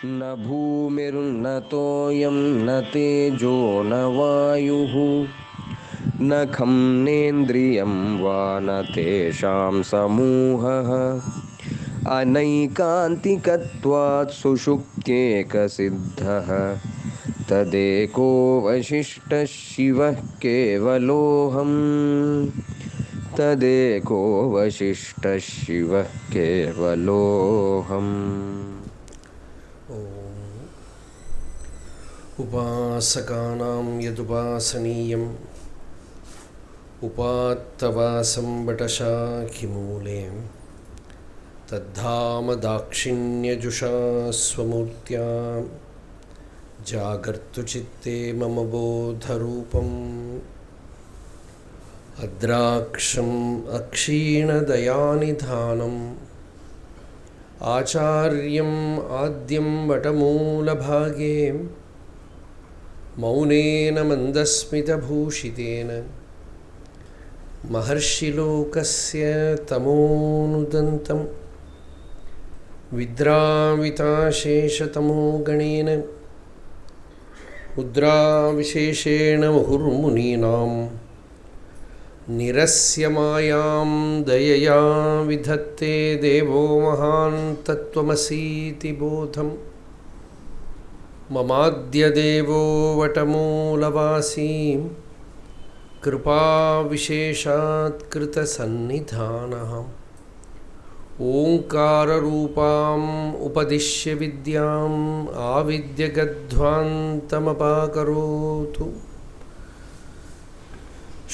न भूमिर्न तोयं न तेजो न वायुः न खं नेन्द्रियं वा न तेषां समूहः अनैकान्तिकत्वात् सुषुप्त्येकसिद्धः तदेको वशिष्ठः शिवः केवलोऽहम् तदेको वशिष्ठः शिवः केवलोऽहम्। उपासकानां यदुपासनीयम् उपात्तवासं वटशाखिमूले तद्धाम दाक्षिण्यजुषा स्वमूर्त्या जागर्तु चित्ते मम बोधरूपम् अद्राक्षम् अक्षीणदयानिधानम् आचार्यम् आद्यं वटमूलभागे मौनेन मन्दस्मितभूषितेन महर्षिलोकस्य तमोनुदन्तं विद्राविताशेषतमो गणेन मुद्राविशेषेण मुहुर्मुनीनां निरस्य मायां दयया विधत्ते देवो महान् तत्त्वमसीति बोधम् ममाद्यदेवो वटमूलवासी कृपाविशेषात् कृतसन्निधानः ओङ्काररूपाम् उपदिश्य विद्याम् आविद्यगध्वान्तमपाकरोतु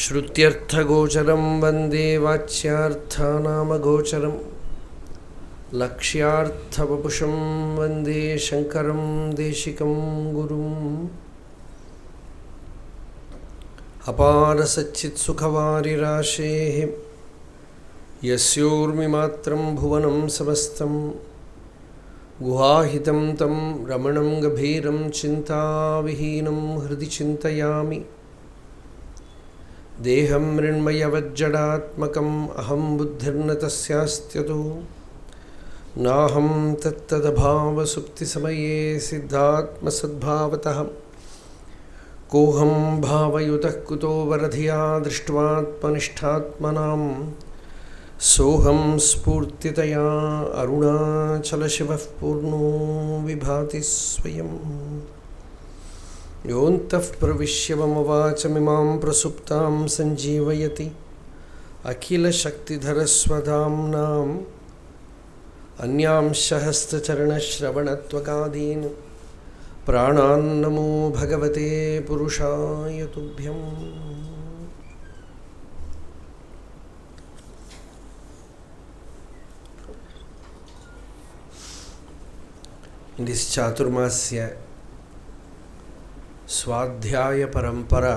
श्रुत्यर्थगोचरं वन्दे वाच्यार्थानामगोचरम् लक्ष्यार्थवपुषं वन्दे शङ्करं देशिकं गुरुम् अपारसच्चित्सुखवारिराशेः यस्योर्मिमात्रं भुवनं समस्तं गुहाहितं तं रमणं गभीरं चिन्ताविहीनं हृदि चिन्तयामि देहं मृण्मयवज्जडात्मकम् अहं बुद्धिर्न तस्यास्त्यतो नाहं तत्तदभावसुप्तिसमये सिद्धात्मसद्भावतः कोऽहं भावयुतः कुतो वरधिया दृष्ट्वात्मनिष्ठात्मनां सोऽहं स्फूर्तितया अरुणाचलशिवः पूर्णो विभाति स्वयं योऽन्तः प्रविश्य मम वाचमिमां प्रसुप्तां सञ्जीवयति अखिलशक्तिधरस्वधाम्नाम् अन्यांशहस्तचरणश्रवणत्वकादीन् प्राणान्नमो भगवते पुरुषाय तुभ्यम्. In this Chaturmasya Swadhyaya Parampara,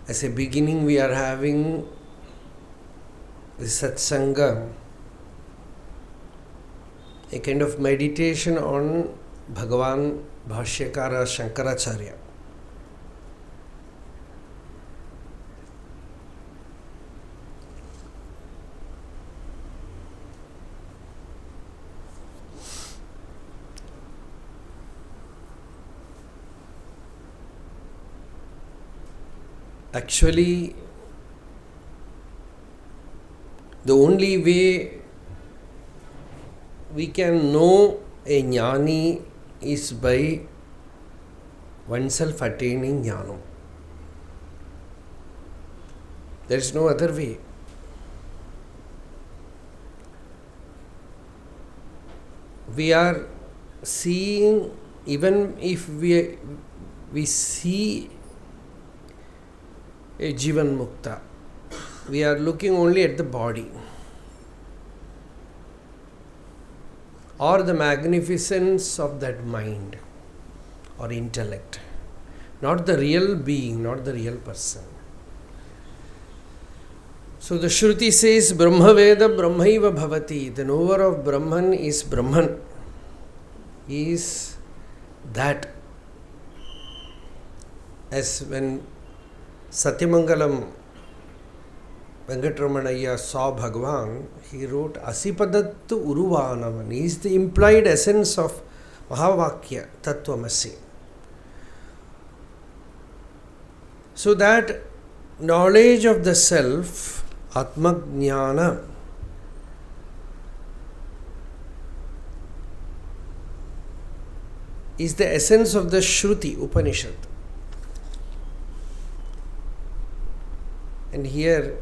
as a beginning we are having the Satsanga, a kind of meditation on Bhagavan Bhashyakara Sankaracharya. Actually, the only way we can know a jnani is by oneself attaining jnanam. There is no other way. We are seeing, even if we see a Jivan Mukta, we are looking only at the body or the magnificence of that mind or intellect, not the real being, not the real person. So the Shruti says, Brahma Veda Brahmaiva Bhavati. The knower of Brahman is Brahman. He is that. As when Satyamangalam Venkataramanaya saw Bhagavan, he wrote Asipadattu Uruvanavan. He is the implied essence of Mahavakya, Tattvamasi. So that knowledge of the self, Atmajnana, is the essence of the Shruti, Upanishad. And here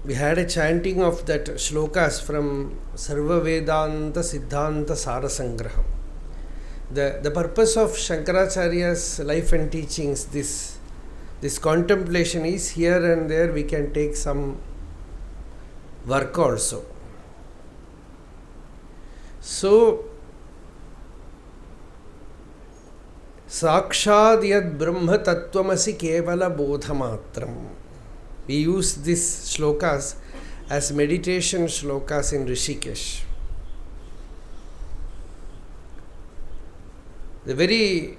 we had a chanting of that shlokas from Sarva Vedanta Siddhanta Sarasangraham. The purpose of Sankaracharya's life and teachings, this contemplation is here and there we can take some work also. So, Sakshad yad Brahma Tattvamasi Kevala Bodhamatram. We use these shlokas as meditation shlokas in Rishikesh. The very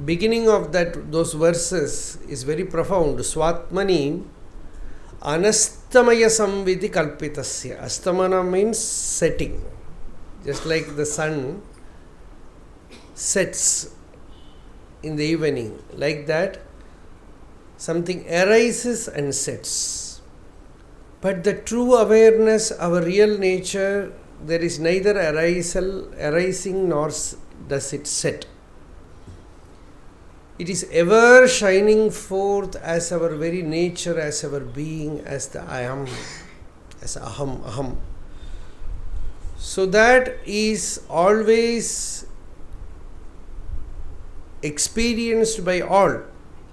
beginning of those verses is very profound. Swatmani anastamaya samviti kalpitasya. Astamana means setting. Just like the sun sets in the evening. Like that, something arises and sets. But the true awareness, our real nature, there is neither arising nor does it set. It is ever shining forth as our very nature, as our being, as the I am, as aham. So that is always experienced by all.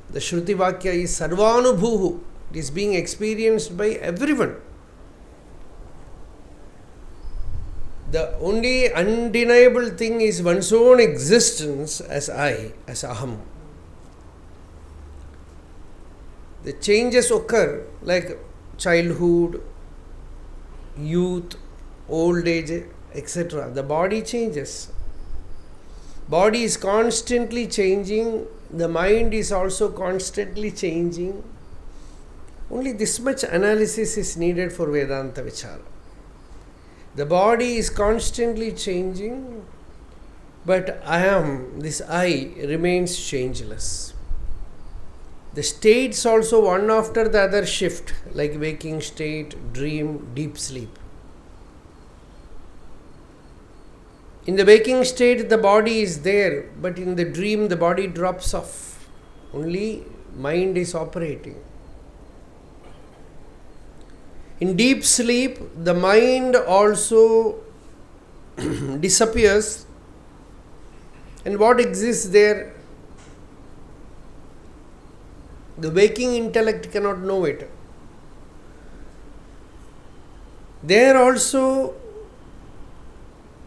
The Shruti Vakya is Sarvanubhuhu. It is being experienced by everyone. The only undeniable thing is one's own existence as I, as aham. The changes occur like childhood, youth, old age, etc. The body changes. Body is constantly changing. The mind is also constantly changing. Only this much analysis is needed for Vedanta Vichara. The body is constantly changing, but I am, this I, remains changeless. The states also one after the other shift, like waking state, dream, deep sleep. In the waking state, the body is there, but in the dream, the body drops off. Only mind is operating. In deep sleep, the mind also disappears, and what exists there, the waking intellect cannot know it. There also,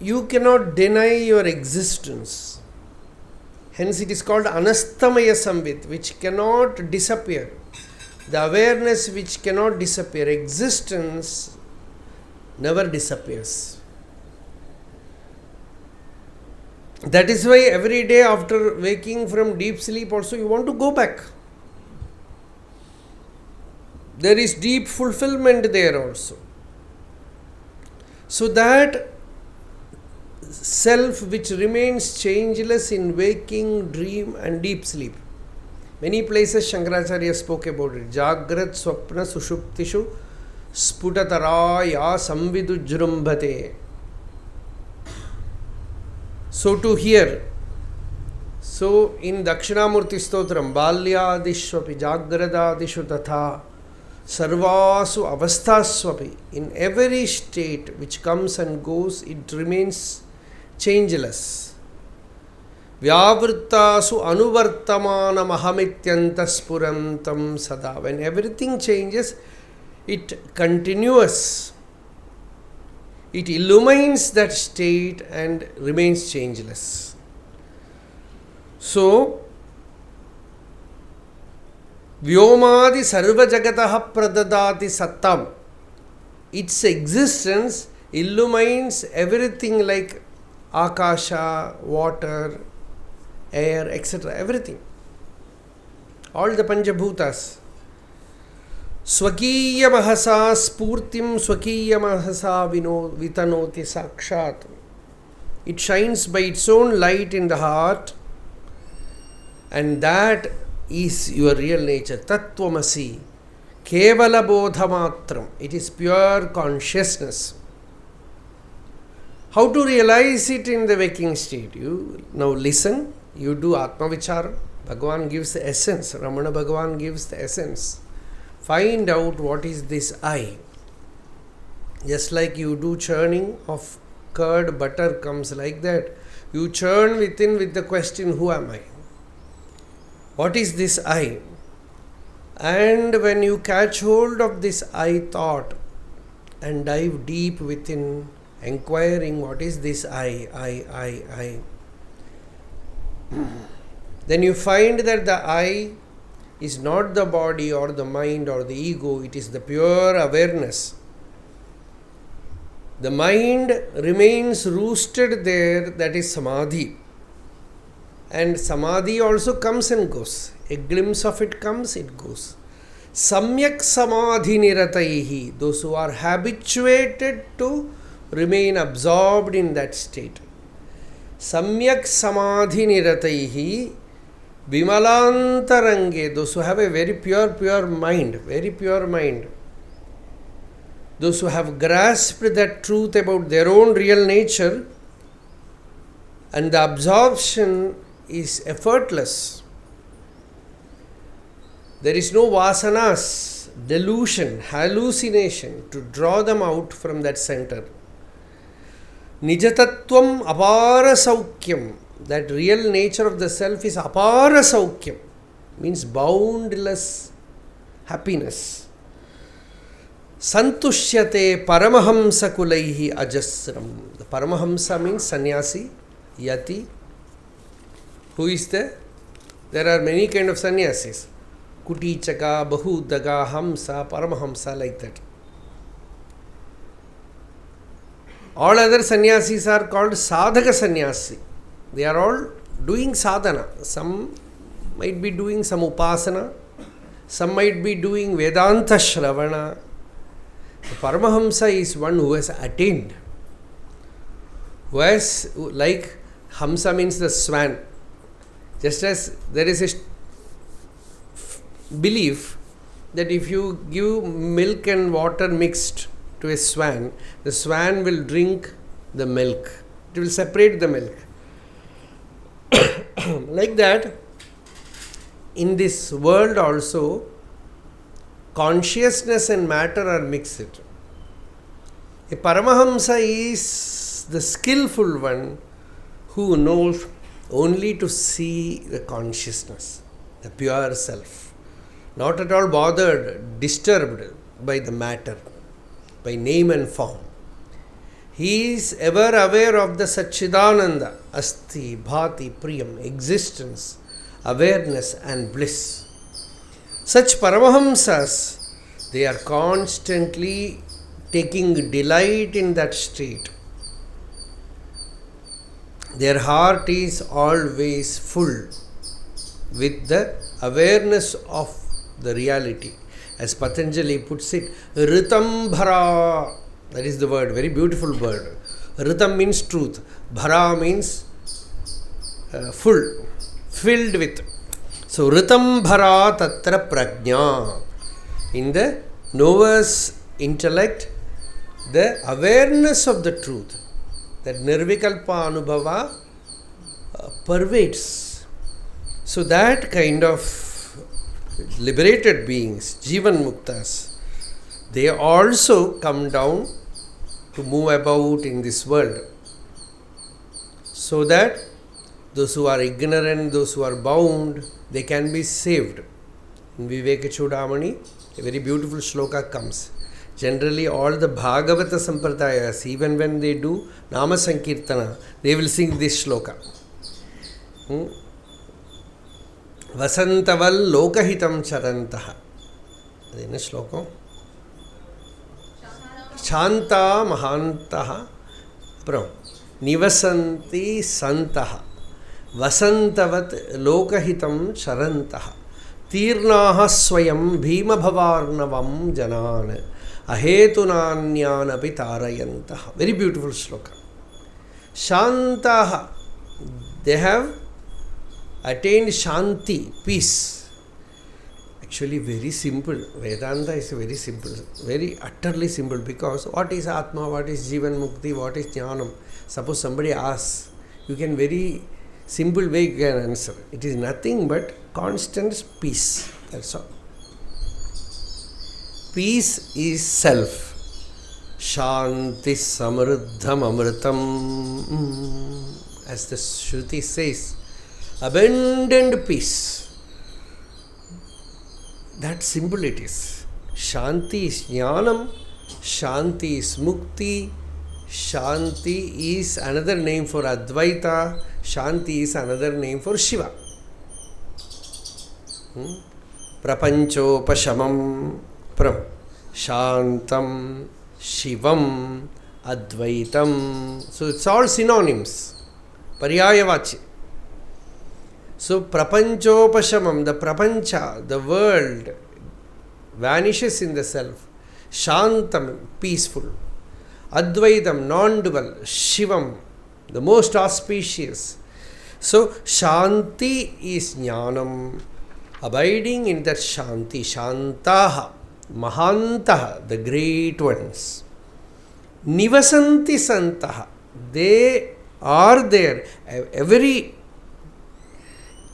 you cannot deny your existence. Hence it is called anastamaya samvit, which cannot disappear. The awareness which cannot disappear. Existence never disappears. That is why every day after waking from deep sleep also you want to go back. There is deep fulfillment there also. So that self which remains changeless in waking, dream and deep sleep. Many places Sankaracharya spoke about it. Jagrat swapna sushuptishu sputataraya samvidujrumbhate. So to hear. So in Dakshinamurti Stotram, Balyadishwapi Jagradadishu tatha Sarvasu avasthaswapi. In every state which comes and goes, it remains changeless. Vyavrittasu anuvartamanam ahamityantas purantam sada. When everything changes, it continues. It illumines that state and remains changeless. So, Vyomadi sarva jagataha pradadati sattam. Its existence illumines everything like akasha, water, air, etc. Everything. All the Panchabhutas. Swakiyamahasa spurtim swakiyamahasa vitanoti sakshat. It shines by its own light in the heart, and that is your real nature. Tattvamasi. Kevala bodhamatram. It is pure consciousness. How to realize it in the waking state? You now listen, you do Atma Vichara. Bhagavan gives the essence. Ramana Bhagavan gives the essence. Find out what is this I. Just like you do churning of curd, butter comes like that. You churn within with the question, who am I? What is this I? And when you catch hold of this I thought and dive deep within, inquiring what is this I, then you find that the I is not the body or the mind or the ego, it is the pure awareness. The mind remains roosted there, that is samadhi. And samadhi also comes and goes. A glimpse of it comes, it goes. Samyak samadhi nirataihi, those who are habituated to remain absorbed in that state. Samyak samadhi nirataihi, Vimalantarange, those who have a very pure mind, those who have grasped that truth about their own real nature, and the absorption is effortless. There is no vasanas, delusion, hallucination to draw them out from that center. Nijatattvam apara saukyam. That real nature of the self is apara saukyam, means boundless happiness. Santushyate paramahamsa kulaihi ajasram. The paramahamsa means sannyasi, yati. Who is there? There are many kind of sannyasis. Kutichaka, bahudaga, hamsa, paramahamsa, like that. All other sannyasis are called sadhaka sannyasi. They are all doing sadhana. Some might be doing some upasana. Some might be doing Vedanta Shravana. The Paramahamsa is one who has attained. Who has, like Hamsa means the swan. Just as there is a belief that if you give milk and water mixed to a swan, the swan will drink the milk. It will separate the milk. Like that, in this world also, consciousness and matter are mixed. A Paramahamsa is the skillful one who knows only to see the consciousness, the pure self, not at all bothered, disturbed by the matter, by name and form. He is ever aware of the Satchidananda, Asti, Bhati, Priyam, existence, awareness and bliss. Such Paramahamsas, they are constantly taking delight in that state. Their heart is always full with the awareness of the reality. As Patanjali puts it, Ritam Bhara. That is the word, very beautiful word. Ritam means truth. Bhara means full, filled with. So, Ritam Bhara Tatra Prajna. In the knower's intellect, the awareness of the truth, that Nirvikalpa Anubhava pervades. So, that kind of liberated beings, Jivan Muktas, they also come down to move about in this world, so that those who are ignorant, those who are bound, they can be saved. In Vivekachudamani, a very beautiful shloka comes. Generally, all the Bhagavata Sampradayas, even when they do Nama Sankirtana, they will sing this shloka. Vasantaval Lokahitam Charantaha. Adena shloka. Shanta Mahantaha Nivasanti Santaha Vasantavat Lokahitam Charantaha Tirnaha swayam bhima bhavarnavam janan ahetunanyanapi tarayantaha. Very beautiful shloka. Shantaha, they have attained shanti, peace. Actually very simple. Vedanta is very simple, very utterly simple, because what is Atma, what is Jivan Mukti, what is Jnanam? Suppose somebody asks, you can very simple way you can answer. It is nothing but constant peace. That's all. Peace is self. Shanti samruddham amritam. As the Shruti says, abundant peace. That simple it is. Shanti is jnanam, Shanti is mukti, Shanti is another name for Advaita, Shanti is another name for Shiva. Prapanchopashamam pram, Shantam, Shivam, Advaitam. So it's all synonyms. Paryayavachi. So prapanchopashamam, the prapancha, the world vanishes in the self. Shantam, peaceful. Advaitam, non-dual. Shivam, the most auspicious. So Shanti is jnanam, abiding in that Shanti. Shantaha, Mahantaha, the great ones. Nivasanti Santaha, they are there. Every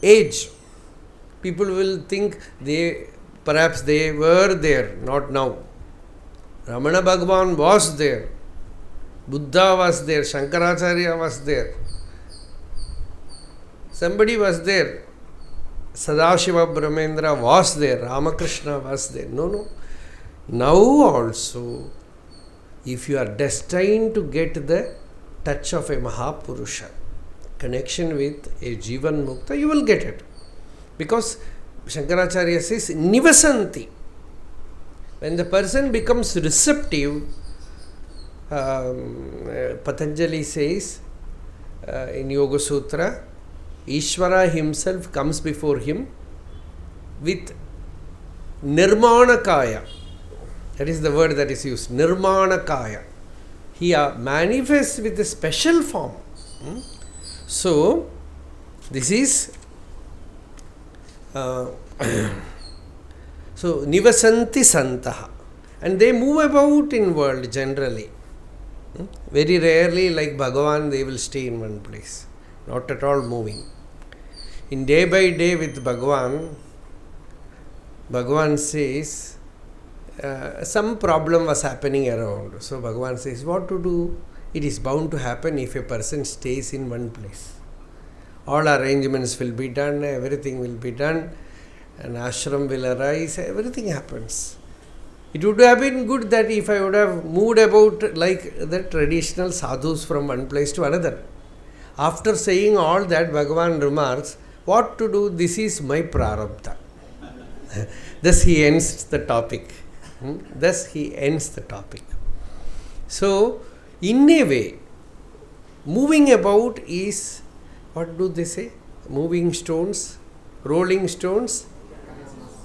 age, people will think perhaps they were there, not now. Ramana Bhagavan was there, Buddha was there, Sankaracharya was there, somebody was there, Sadashiva Brahmendra was there, Ramakrishna was there. No. Now also, if you are destined to get the touch of a Mahapurusha, connection with a Jivan Mukta, you will get it. Because Shankaracharya says, Nivasanti. When the person becomes receptive, Patanjali says in Yoga Sutra, Ishvara himself comes before him with Nirmanakaya. That is the word that is used, Nirmanakaya. He manifests with a special form. So, this is so Nivasanti Santaha, and they move about in world generally. Very rarely, like Bhagavan, they will stay in one place, not at all moving. In day by day with Bhagavan, Bhagavan says some problem was happening around. So Bhagavan says, what to do? It is bound to happen if a person stays in one place. All arrangements will be done, everything will be done, an ashram will arise, everything happens. It would have been good that if I would have moved about like the traditional sadhus from one place to another. After saying all that, Bhagavan remarks, what to do? This is my prarabdha. Thus he ends the topic. So, in a way, moving about is, what do they say? Moving stones, rolling stones,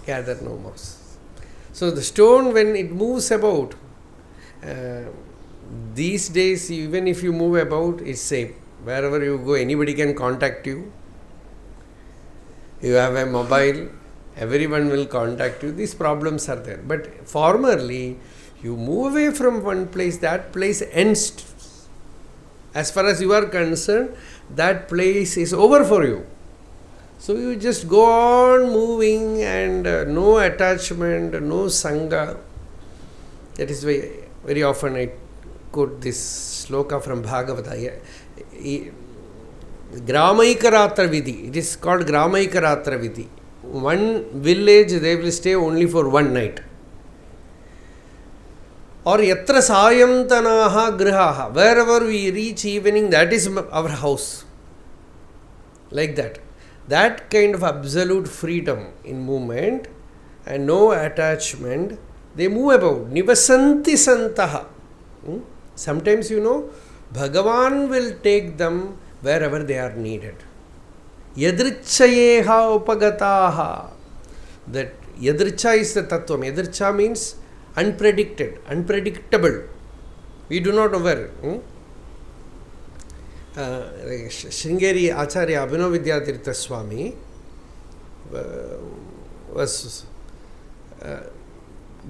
gather no moss. So the stone, when it moves about, these days, even if you move about, it's safe. Wherever you go, anybody can contact you. You have a mobile, everyone will contact you. These problems are there. But formerly, you move away from one place, that place ends. As far as you are concerned, that place is over for you. So you just go on moving and no attachment, no sangha. That is why very often I quote this sloka from Bhagavata. Gramaikaraatra Vidhi. It is called Gramaikaraatra Vidhi. One village, they will stay only for one night. Or yatra sayamtanaha grihaha. Wherever we reach evening, that is our house. Like that. That kind of absolute freedom in movement and no attachment, they move about. Nivasanti santaha. Sometimes, Bhagavan will take them wherever they are needed. Yadrichayeha upagataha. That Yadricha is the Tattvam. Yadricha means unpredicted, unpredictable. We do not know where. Sringeri Acharya Abhinavvidyatirtha Swami was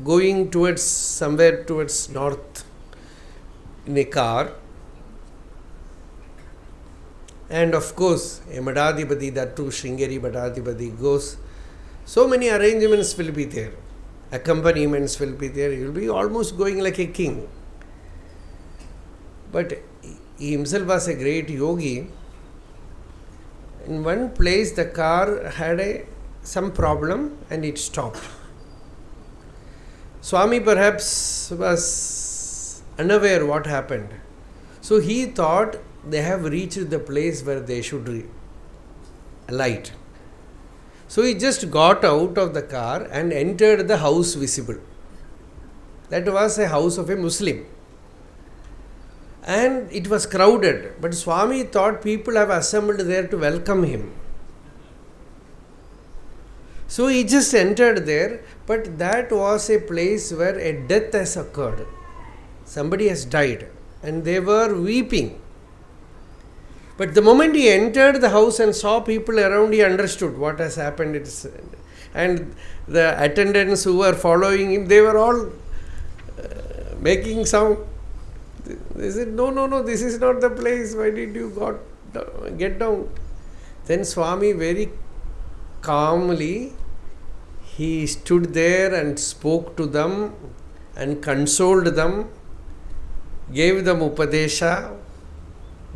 going towards somewhere towards north in a car, and of course a Madhadipati, that too Sringeri Madhadipati goes. So many arrangements will be there, accompaniments will be there. He will be almost going like a king. But he himself was a great yogi. In one place the car had some problem and it stopped. Swami perhaps was unaware what happened. So he thought they have reached the place where they should alight. So he just got out of the car and entered the house visible. That was a house of a Muslim. And it was crowded. But Swami thought people have assembled there to welcome him. So he just entered there, but that was a place where a death has occurred. Somebody has died and they were weeping. But the moment he entered the house and saw people around, he understood what has happened. And the attendants who were following him, they were all making sound. They said, no, this is not the place. Why did you get down? Then Swami very calmly, he stood there and spoke to them and consoled them, gave them Upadesha.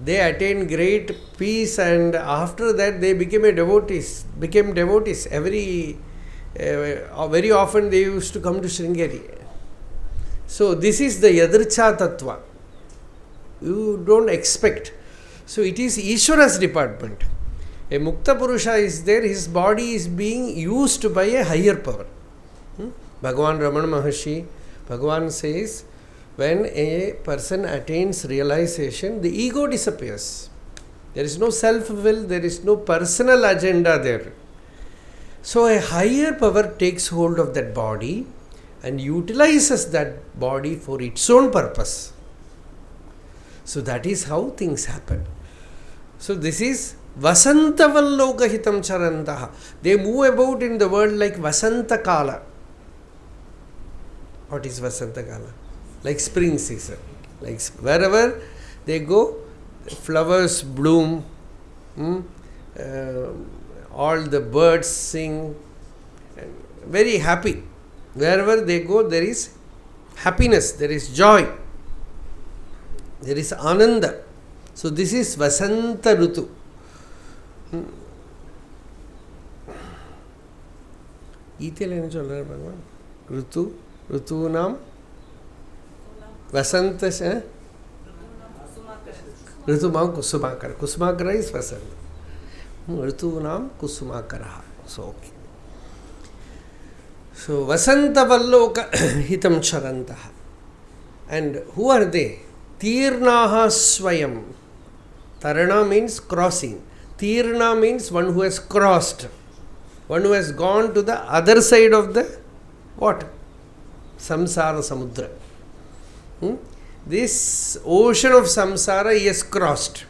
They attained great peace, and after that they became devotees. Very often they used to come to Sringeri. So this is the Yadricha Tattva. You don't expect. So it is Ishvara's department. A Mukta Purusha is there, his body is being used by a higher power. Bhagavan Ramana Maharshi, Bhagavan says, when a person attains realization, the ego disappears. There is no self-will, there is no personal agenda there. So a higher power takes hold of that body and utilizes that body for its own purpose. So that is how things happen. So this is Vasantavalloka hitam charantaha. They move about in the world like Vasanta Kala. What is Vasanta Kala? Like spring season. Like wherever they go, flowers bloom, all the birds sing, and very happy. Wherever they go, there is happiness, there is joy, there is ananda. So this is Vasanta Rutu. Ithil ennu solrar Bhagavan? Rutu nam Vasanta Rutumam Kusumakara. Kusumakara is Vasanta. Rutunam Kusumakara. So okay. So Vasanta Valloka hitam charantaha. And who are they? Tirnaha Swayam. Tarana means crossing. Tirna means one who has crossed. One who has gone to the other side of the water. Samsara Samudra. This ocean of samsara he has crossed.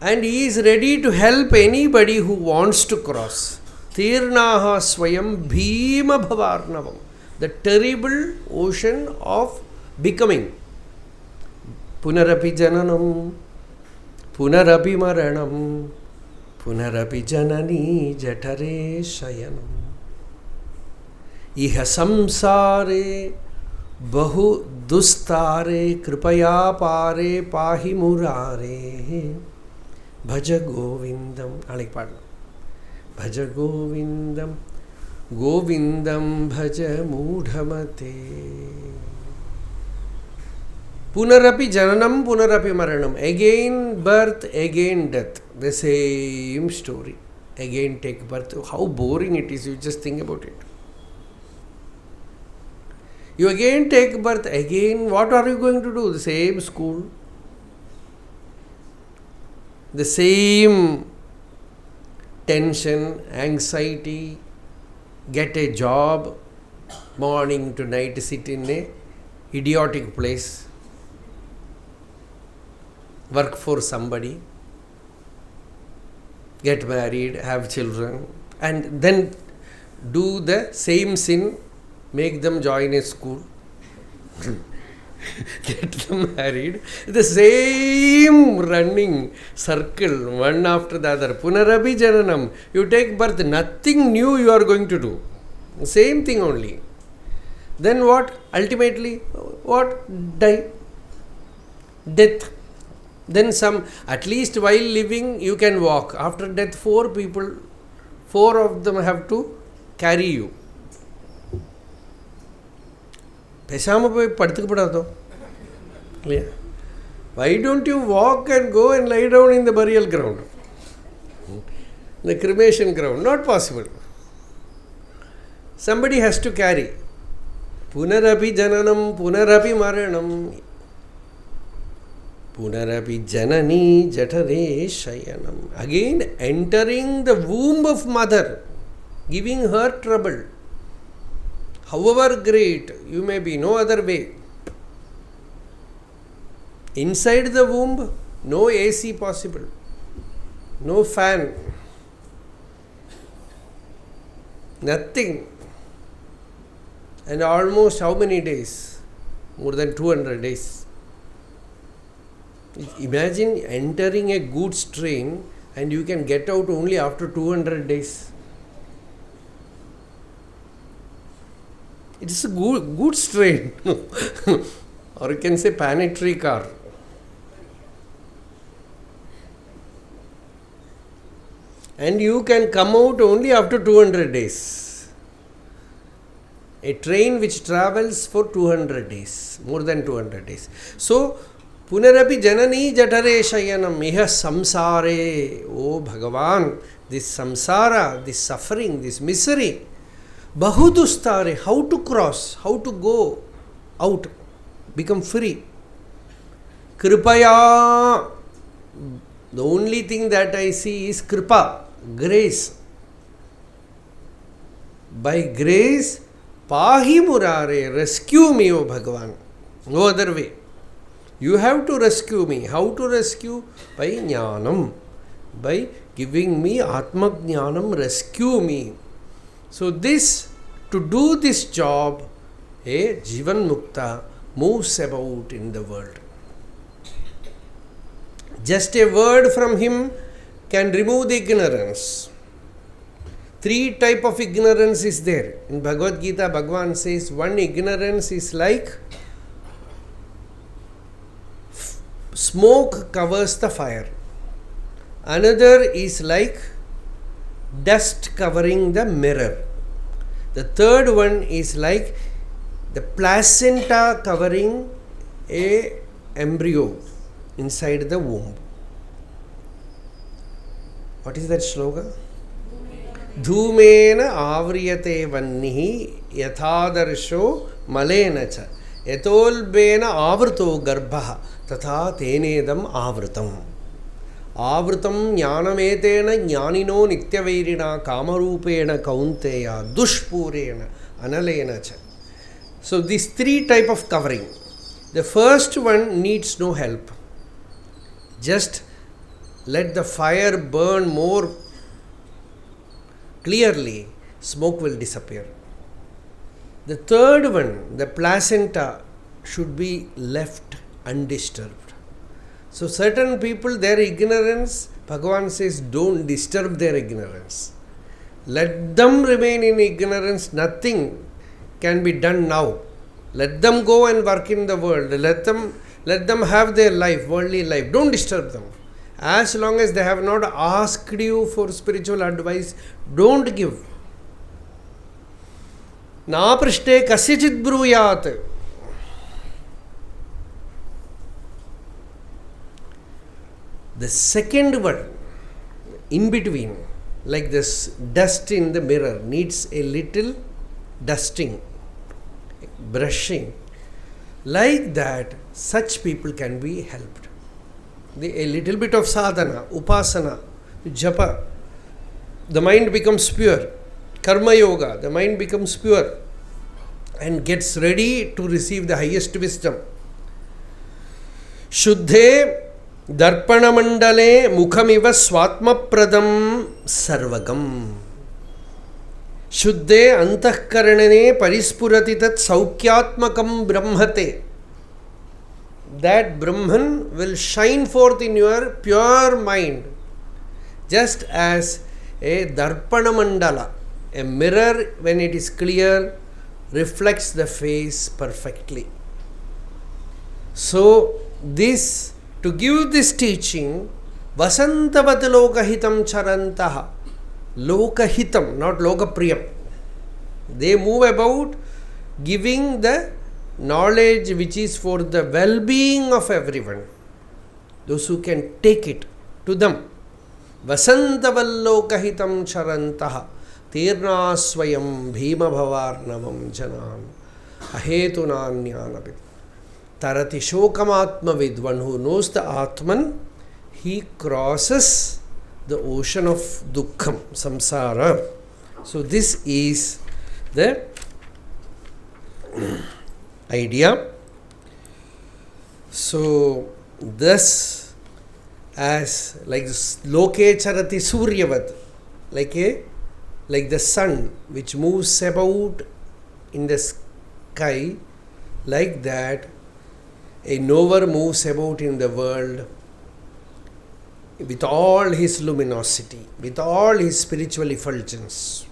And he is ready to help anybody who wants to cross. Tirnaha Swayam Bhima Bhavarnavam. The terrible ocean of becoming. Punarapi Jananam. Punarapi Maranam. Punarapi Janani Jatare Shayanam. Iha samsare Bahu Dustare Kripaya Pare Pahi Murare Bhaja Govindam. Alik Padna. Bhaja Govindam. Govindam Bhaja Mudhamate. Punarapi Jananam, Punarapi Maranam. Again birth, again death. The same story. Again take birth. How boring it is, you just think about it. You again take birth, again what are you going to do? The same school. The same tension, anxiety, get a job, morning to night sit in a idiotic place, work for somebody, get married, have children, and then do the same sin, make them join a school, get them married, the same running circle, one after the other. Punarapi jananam. You take birth, nothing new you are going to do. Same thing only. Then what? Ultimately, what? Die. Death. Then some, at least while living, you can walk. After death, four of them have to carry you. Why don't you walk and go and lie down in the burial ground? The cremation ground. Not possible. Somebody has to carry. Punarapi jananam, punarapi maranam. Punarapi janani jatare shayanam. Again entering the womb of mother, giving her trouble. However great, you may be, no other way. Inside the womb, no AC possible, no fan, nothing. And almost how many days? More than 200 days. Imagine entering a goods train and you can get out only after 200 days. It is a goods train. Or you can say planetary car. And you can come out only after 200 days. A train which travels for 200 days, more than 200 days. So, Punarapi janani jatare shayanam iha samsare. Oh Bhagavan, this samsara, this suffering, this misery, bahudustare, how to cross, how to go out, become free. Kripaya, the only thing that I see is kripa, grace. By grace, pahi murare, rescue me, O Bhagavan. No other way. You have to rescue me. How to rescue? By jnanam. By giving me atma jnanam, rescue me. So this, to do this job, a Jivan Mukta moves about in the world. Just a word from him can remove the ignorance. 3 types of ignorance is there. In Bhagavad Gita, Bhagavan says, one ignorance is like smoke covers the fire. Another is like dust covering the mirror. The third one is like the placenta covering a embryo inside the womb. What is that shloka? Dhumena avriyate vannihi yathadarsho malena cha yatolbena avrto garbha tatha tenedam avritam. Avritam jnanametena jnanino nityavairina kamarupena kaunteya dushpurena analena cha. So these 3 types of covering. The first one needs no help. Just let the fire burn more clearly, smoke will disappear. The third one, the placenta, should be left undisturbed. So certain people, their ignorance, Bhagavan says, don't disturb their ignorance. Let them remain in ignorance, nothing can be done now. Let them go and work in the world. Let them have their life, worldly life. Don't disturb them. As long as they have not asked you for spiritual advice, don't give. Na prishte kasyachit bruyat. The second one, in between, like this dust in the mirror, needs a little dusting, brushing. Like that, such people can be helped. A little bit of sadhana, upasana, japa, the mind becomes pure, Karma Yoga, the mind becomes pure and gets ready to receive the highest wisdom. Shuddhe Darpana Mandale Mukhamiva Swatma Pradam Sarvagam. Shuddhe Antahkaranane Parispurati Tat Saukyatmakam Brahmate. That Brahman will shine forth in your pure mind, just as a Darpana Mandala, a mirror, when it is clear, reflects the face perfectly. So, to give this teaching, Vasantavat Lokahitam Charantaha. Lokahitam, not Lokapriyam. They move about giving the knowledge which is for the well-being of everyone. Those who can take it to them. Vasantavallokahitam charantaha tirna swayam bhima bhavarnavam janam ahetunanyanavid tarati shokamatmavid. One who knows the Atman, he crosses the ocean of dukkham, samsara. So this is the idea. So thus, as like loke charati suryavat, like the sun which moves about in the sky, like that a knower moves about in the world with all his luminosity, with all his spiritual effulgence.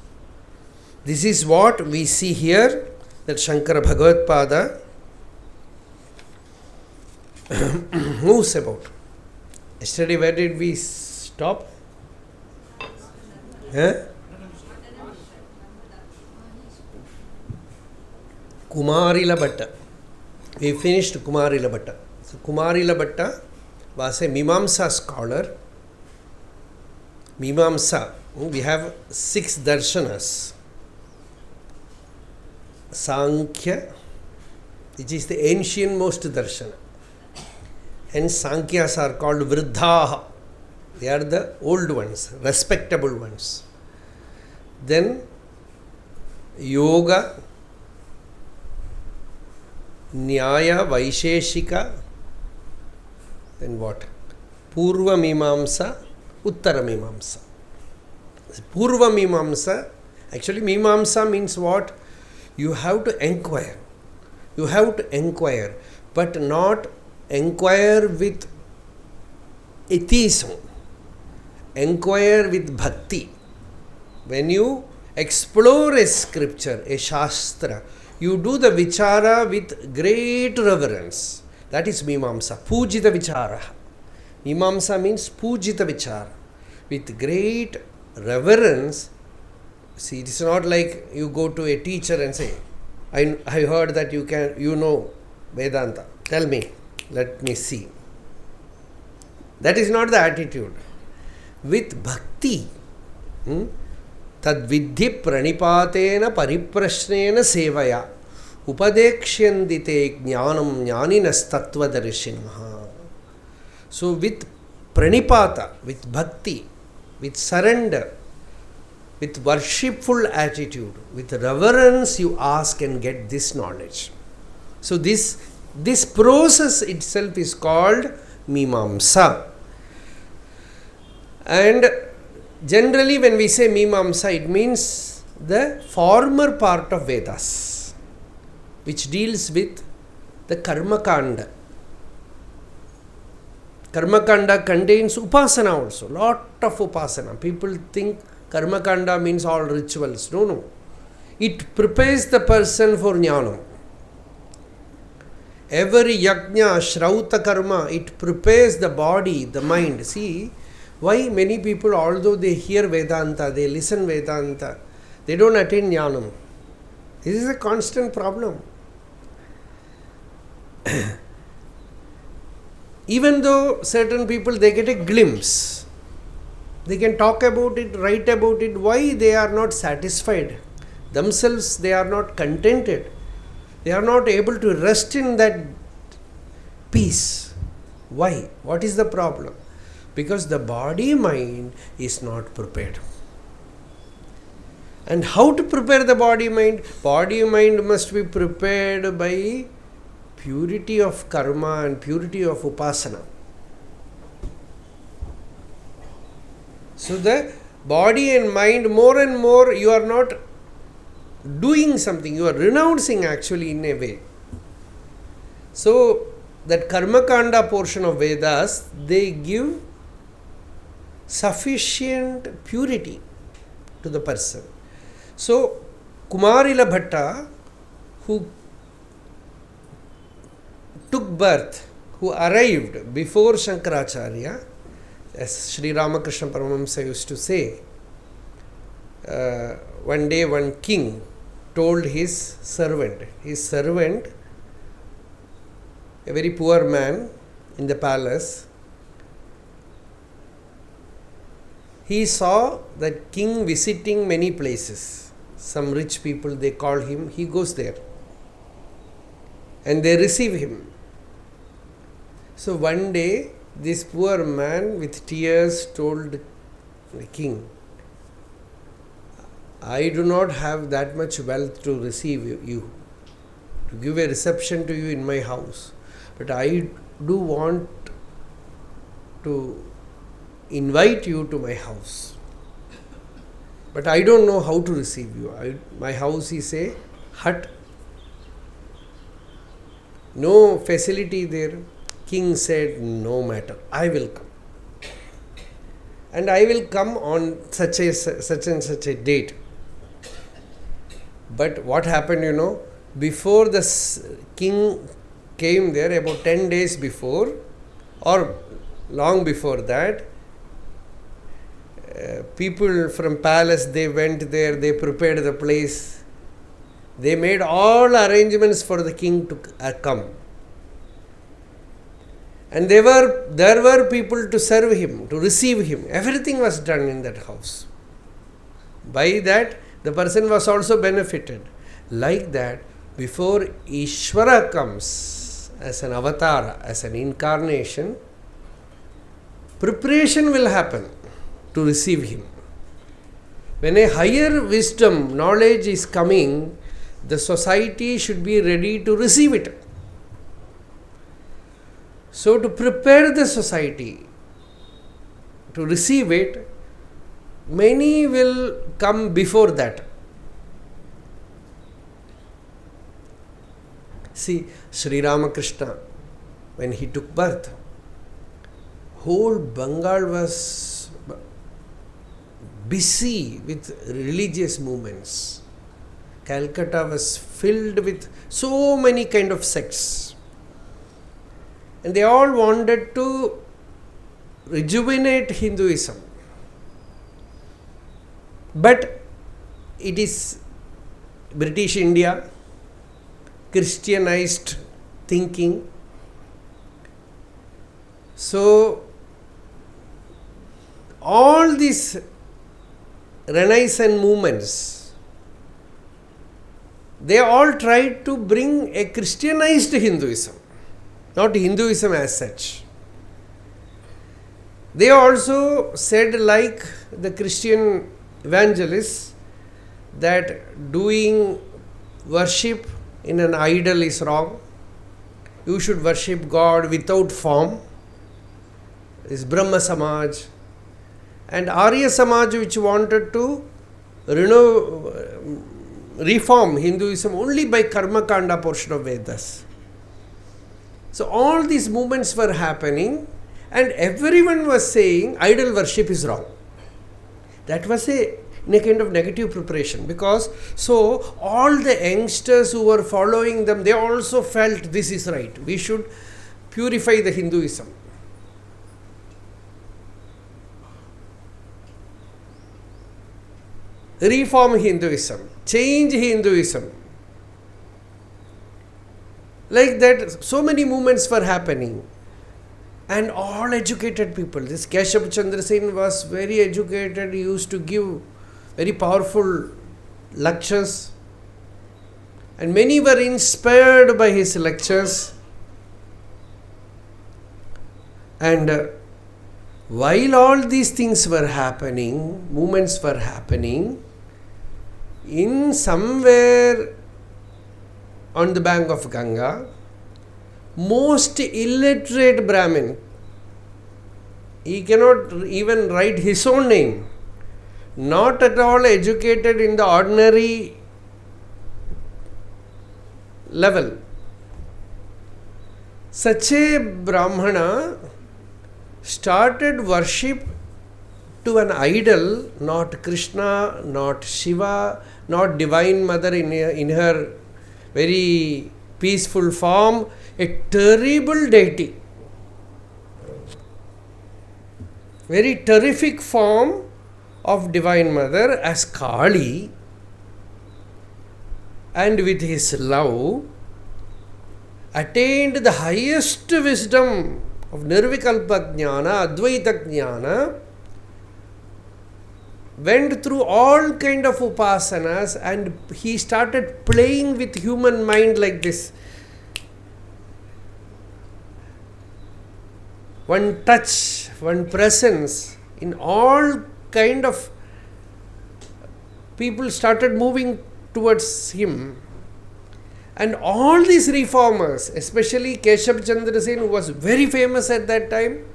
This is what we see here, that Shankara Bhagavad Pada moves about. Yesterday, where did we stop? Kumarila Bhatta. We finished Kumarila Bhatta. So Kumarila Bhatta was a Mimamsa scholar. Mimamsa, we have 6 darshanas. Sankhya, which is the ancient most darshana. Hence Sankhyas are called Vriddhaha. They are the old ones, respectable ones. Then Yoga, Nyaya, Vaisheshika. Then what? Purva Mimamsa, Uttara Mimamsa. Purva Mimamsa, actually Mimamsa means what? You have to enquire. You have to enquire, but not enquire with atheism. Enquire with bhakti. When you explore a scripture, a shastra, you do the vichara with great reverence. That is Mimamsa. Pujita vichara. Mimamsa means Pujita vichara. With great reverence. See, it is not like you go to a teacher and say, I heard that you know Vedanta. Tell me, let me see. That is not the attitude. With bhakti, tad vidhi pranipatena pariprashnena sevaya upadekshyanti jnanam jnaninas tattvadarshinaha. So with pranipata, with bhakti, with surrender, with worshipful attitude, with reverence, you ask and get this knowledge. So this process itself is called Mimamsa. And generally when we say Mimamsa, it means the former part of Vedas, which deals with the Karma Kanda. Karma Kanda contains Upasana also, lot of Upasana. People think Karma Kanda means all rituals. No. It prepares the person for Jnanam. Every yajna, shrauta karma, it prepares the body, the mind. See, why many people, although they hear Vedanta, they listen Vedanta, they don't attain Jnanam. This is a constant problem. Even though certain people, they get a glimpse, they can talk about it, write about it, why they are not satisfied? Themselves, they are not contented. They are not able to rest in that peace. Why? What is the problem? Because the body mind is not prepared. And how to prepare the body mind? Body mind must be prepared by purity of karma and purity of upasana. So the body and mind, more and more you are not doing something, you are renouncing actually in a way. So that karma kanda portion of Vedas, they give sufficient purity to the person. So Kumarila Bhatta, who took birth, who arrived before Sankaracharya, as Sri Ramakrishna Paramahamsa used to say, one day one king told his servant, a very poor man in the palace, he saw that king visiting many places. Some rich people, they call him, he goes there and they receive him. So one day this poor man with tears told the king, I do not have that much wealth to receive you, to give a reception to you in my house, but I do want to invite you to my house, but I don't know how to receive you. My house is a hut, no facility there. King said, no matter, I will come, and I will come on such and such a date. But what happened, before the king came there, about 10 days before or long before that, people from palace, they went there, they prepared the place, they made all arrangements for the king to come. And there were people to serve him, to receive him. Everything was done in that house. By that, the person was also benefited. Like that, before Ishvara comes as an avatar, as an incarnation, preparation will happen to receive him. When a higher wisdom, knowledge is coming, the society should be ready to receive it. So to prepare the society to receive it, many will come before that. See, Sri Ramakrishna, when he took birth, whole Bengal was busy with religious movements. Calcutta was filled with so many kind of sects. And they all wanted to rejuvenate Hinduism. But it is British India, Christianized thinking. So, all these Renaissance movements, they all tried to bring a Christianized Hinduism, not Hinduism as such. They also said, like the Christian evangelists, that doing worship in an idol is wrong. You should worship God without form. Is Brahma Samaj. And Arya Samaj, which wanted to reform Hinduism only by Karma Kanda portion of Vedas. So all these movements were happening and everyone was saying idol worship is wrong. That was in a kind of negative preparation, because so all the youngsters who were following them, they also felt this is right. We should purify the Hinduism. Reform Hinduism, change Hinduism. Like that, so many movements were happening. And all educated people. This Keshav Chandra Sen was very educated. He used to give very powerful lectures. And many were inspired by his lectures. And while all these things were happening, movements were happening, in somewhere on the bank of Ganga, most illiterate Brahmin, he cannot even write his own name, not at all educated in the ordinary level. Such a Brahmana started worship to an idol, not Krishna, not Shiva, not Divine Mother in her very peaceful form, a terrible deity, very terrific form of Divine Mother as Kali, and with his love attained the highest wisdom of Nirvikalpa Jnana, Advaita Jnana, went through all kind of upasanas, and he started playing with human mind like this. One touch, one presence, in all kind of people started moving towards him. And all these reformers, especially Keshav Chandra Sen, who was very famous at that time,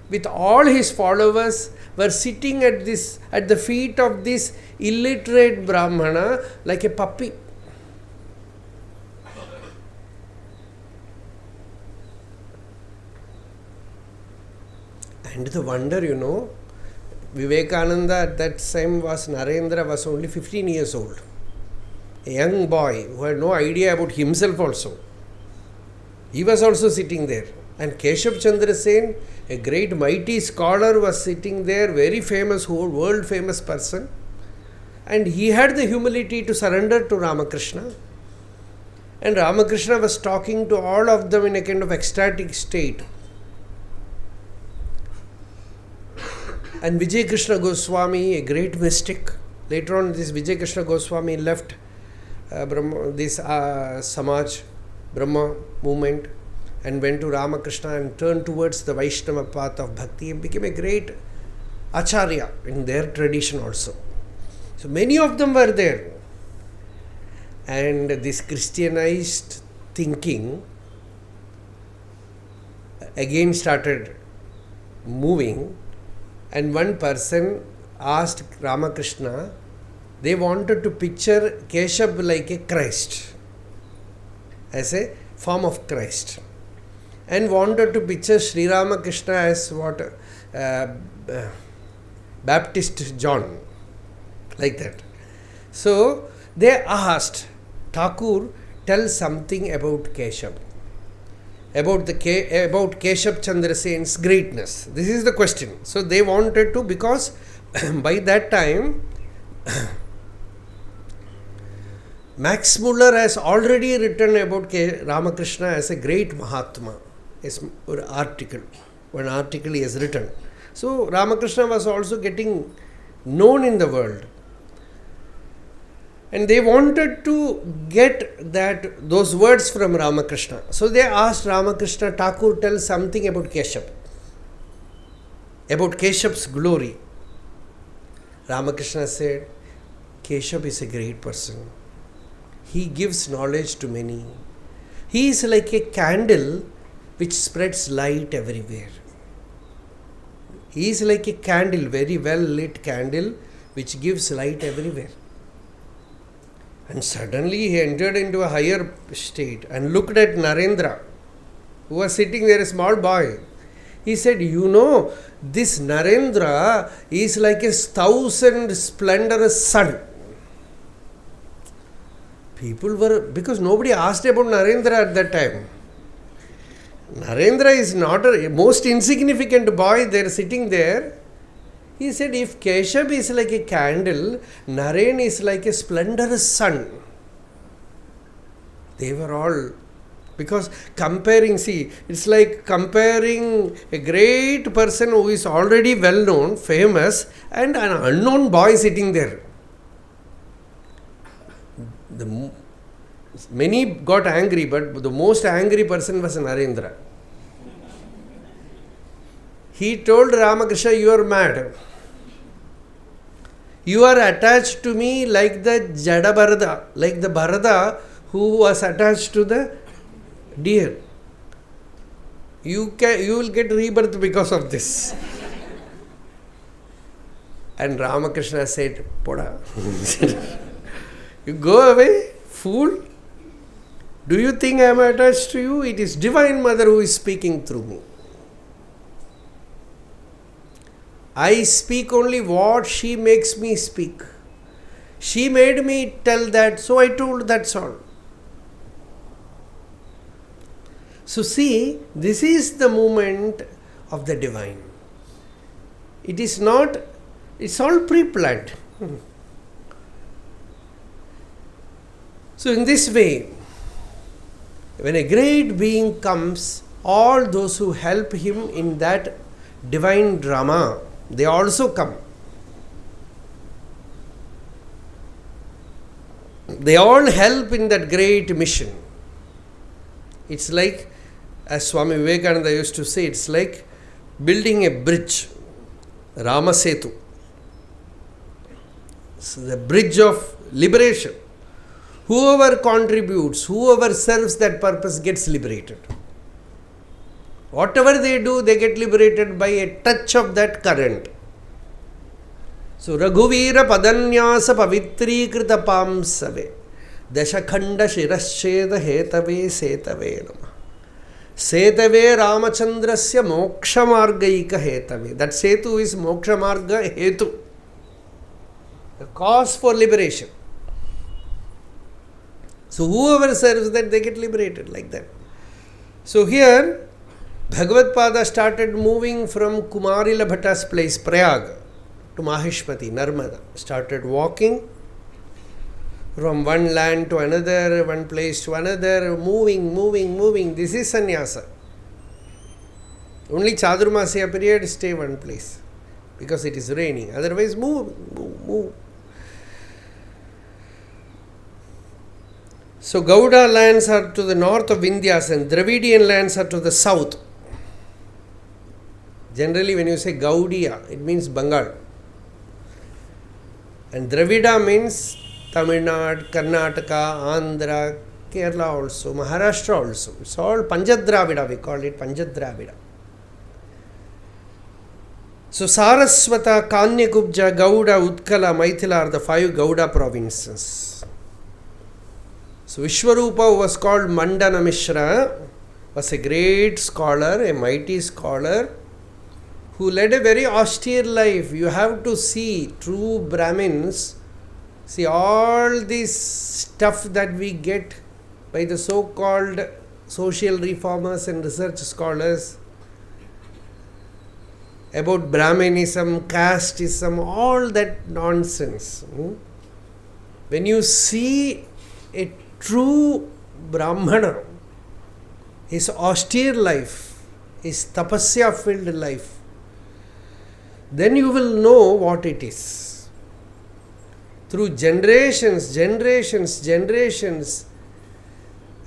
with all his followers, were sitting at the feet of this illiterate Brahmana like a puppy. And the wonder, Vivekananda at that time Narendra was only 15 years old. A young boy who had no idea about himself also. He was also sitting there. And Keshav Chandra Sen, a great mighty scholar, was sitting there, very famous, world famous person. And he had the humility to surrender to Ramakrishna. And Ramakrishna was talking to all of them in a kind of ecstatic state. And Vijay Krishna Goswami, a great mystic, later on this Vijay Krishna Goswami left Samaj, Brahma movement, and went to Ramakrishna and turned towards the Vaishnava path of bhakti and became a great Acharya in their tradition also. So many of them were there. And this Christianized thinking again started moving, and one person asked Ramakrishna, they wanted to picture Keshav like a Christ, as a form of Christ, and wanted to picture Sri Ramakrishna as Baptist John, like that. So they asked, Thakur, tell something about Keshav, about Keshav Chandra Sen's greatness. This is the question. So they wanted to, because by that time Max Muller has already written about Ramakrishna as a great Mahatma. One article he has written. So Ramakrishna was also getting known in the world. And they wanted to get those words from Ramakrishna. So they asked Ramakrishna, Thakur, tell something about Keshav, about Keshav's glory. Ramakrishna said, Keshav is a great person. He gives knowledge to many. He is like a candle which spreads light everywhere. He is like a candle, very well lit candle, which gives light everywhere. And suddenly he entered into a higher state and looked at Narendra, who was sitting there, a small boy. He said, this Narendra is like a 1,000 splendorous sun. People were, because nobody asked about Narendra at that time. Narendra is not a most insignificant boy there sitting there. He said, if Keshav is like a candle, Naren is like a splendorous sun. They were all, because comparing, it's like comparing a great person who is already well known, famous, and an unknown boy sitting there. Many got angry, but the most angry person was Narendra. He told Ramakrishna, you are mad. You are attached to me like the Jada Bharata, like the Bharata who was attached to the deer. You will get rebirth because of this. And Ramakrishna said, Poda. You go away, fool. Do you think I am attached to you? It is Divine Mother who is speaking through me. I speak only what she makes me speak. She made me tell that, so I told, that's all. So see, this is the movement of the divine. It is not, it's all pre-planned. So in this way, when a great being comes, all those who help him in that divine drama, they also come. They all help in that great mission. It's like, as Swami Vivekananda used to say, it's like building a bridge, Rama Setu. So the bridge of liberation. Whoever contributes, whoever serves that purpose gets liberated. Whatever they do, they get liberated by a touch of that current. So, Raghuvira Padanyasa Pavitri Krita Pamsave Dashakhanda Shirashcheda Hetave Setave Nama Setave Ramachandrasya Moksha Margaika Hetave. That Setu is Moksha Marga Hetu, the cause for liberation. So, whoever serves that, they get liberated like that. So, here Bhagavad Pada started moving from Kumarila Bhatta's place, Prayag, to Maheshmati, Narmada. Started walking from one land to another, one place to another, moving. This is sannyasa. Only Chaturmasya period stay one place because it is raining. Otherwise, move. So, Gauda lands are to the north of Vindhyas and Dravidian lands are to the south. Generally, when you say Gaudiya, it means Bengal. And Dravida means Tamil Nadu, Karnataka, Andhra, Kerala also, Maharashtra also. It's all Panjadravida, we call it Panjadravida. So, Saraswata, Kanyakubja, Gauda, Utkala, Maithila are the 5 Gauda provinces. So, Vishwarupa, who was called Mandanamisra, was a great scholar, a mighty scholar, who led a very austere life. You have to see true Brahmins. See all this stuff that we get by the so-called social reformers and research scholars about Brahmanism, casteism, all that nonsense. When you see a true Brahmana, his austere life, his tapasya-filled life, then you will know what it is. Through generations,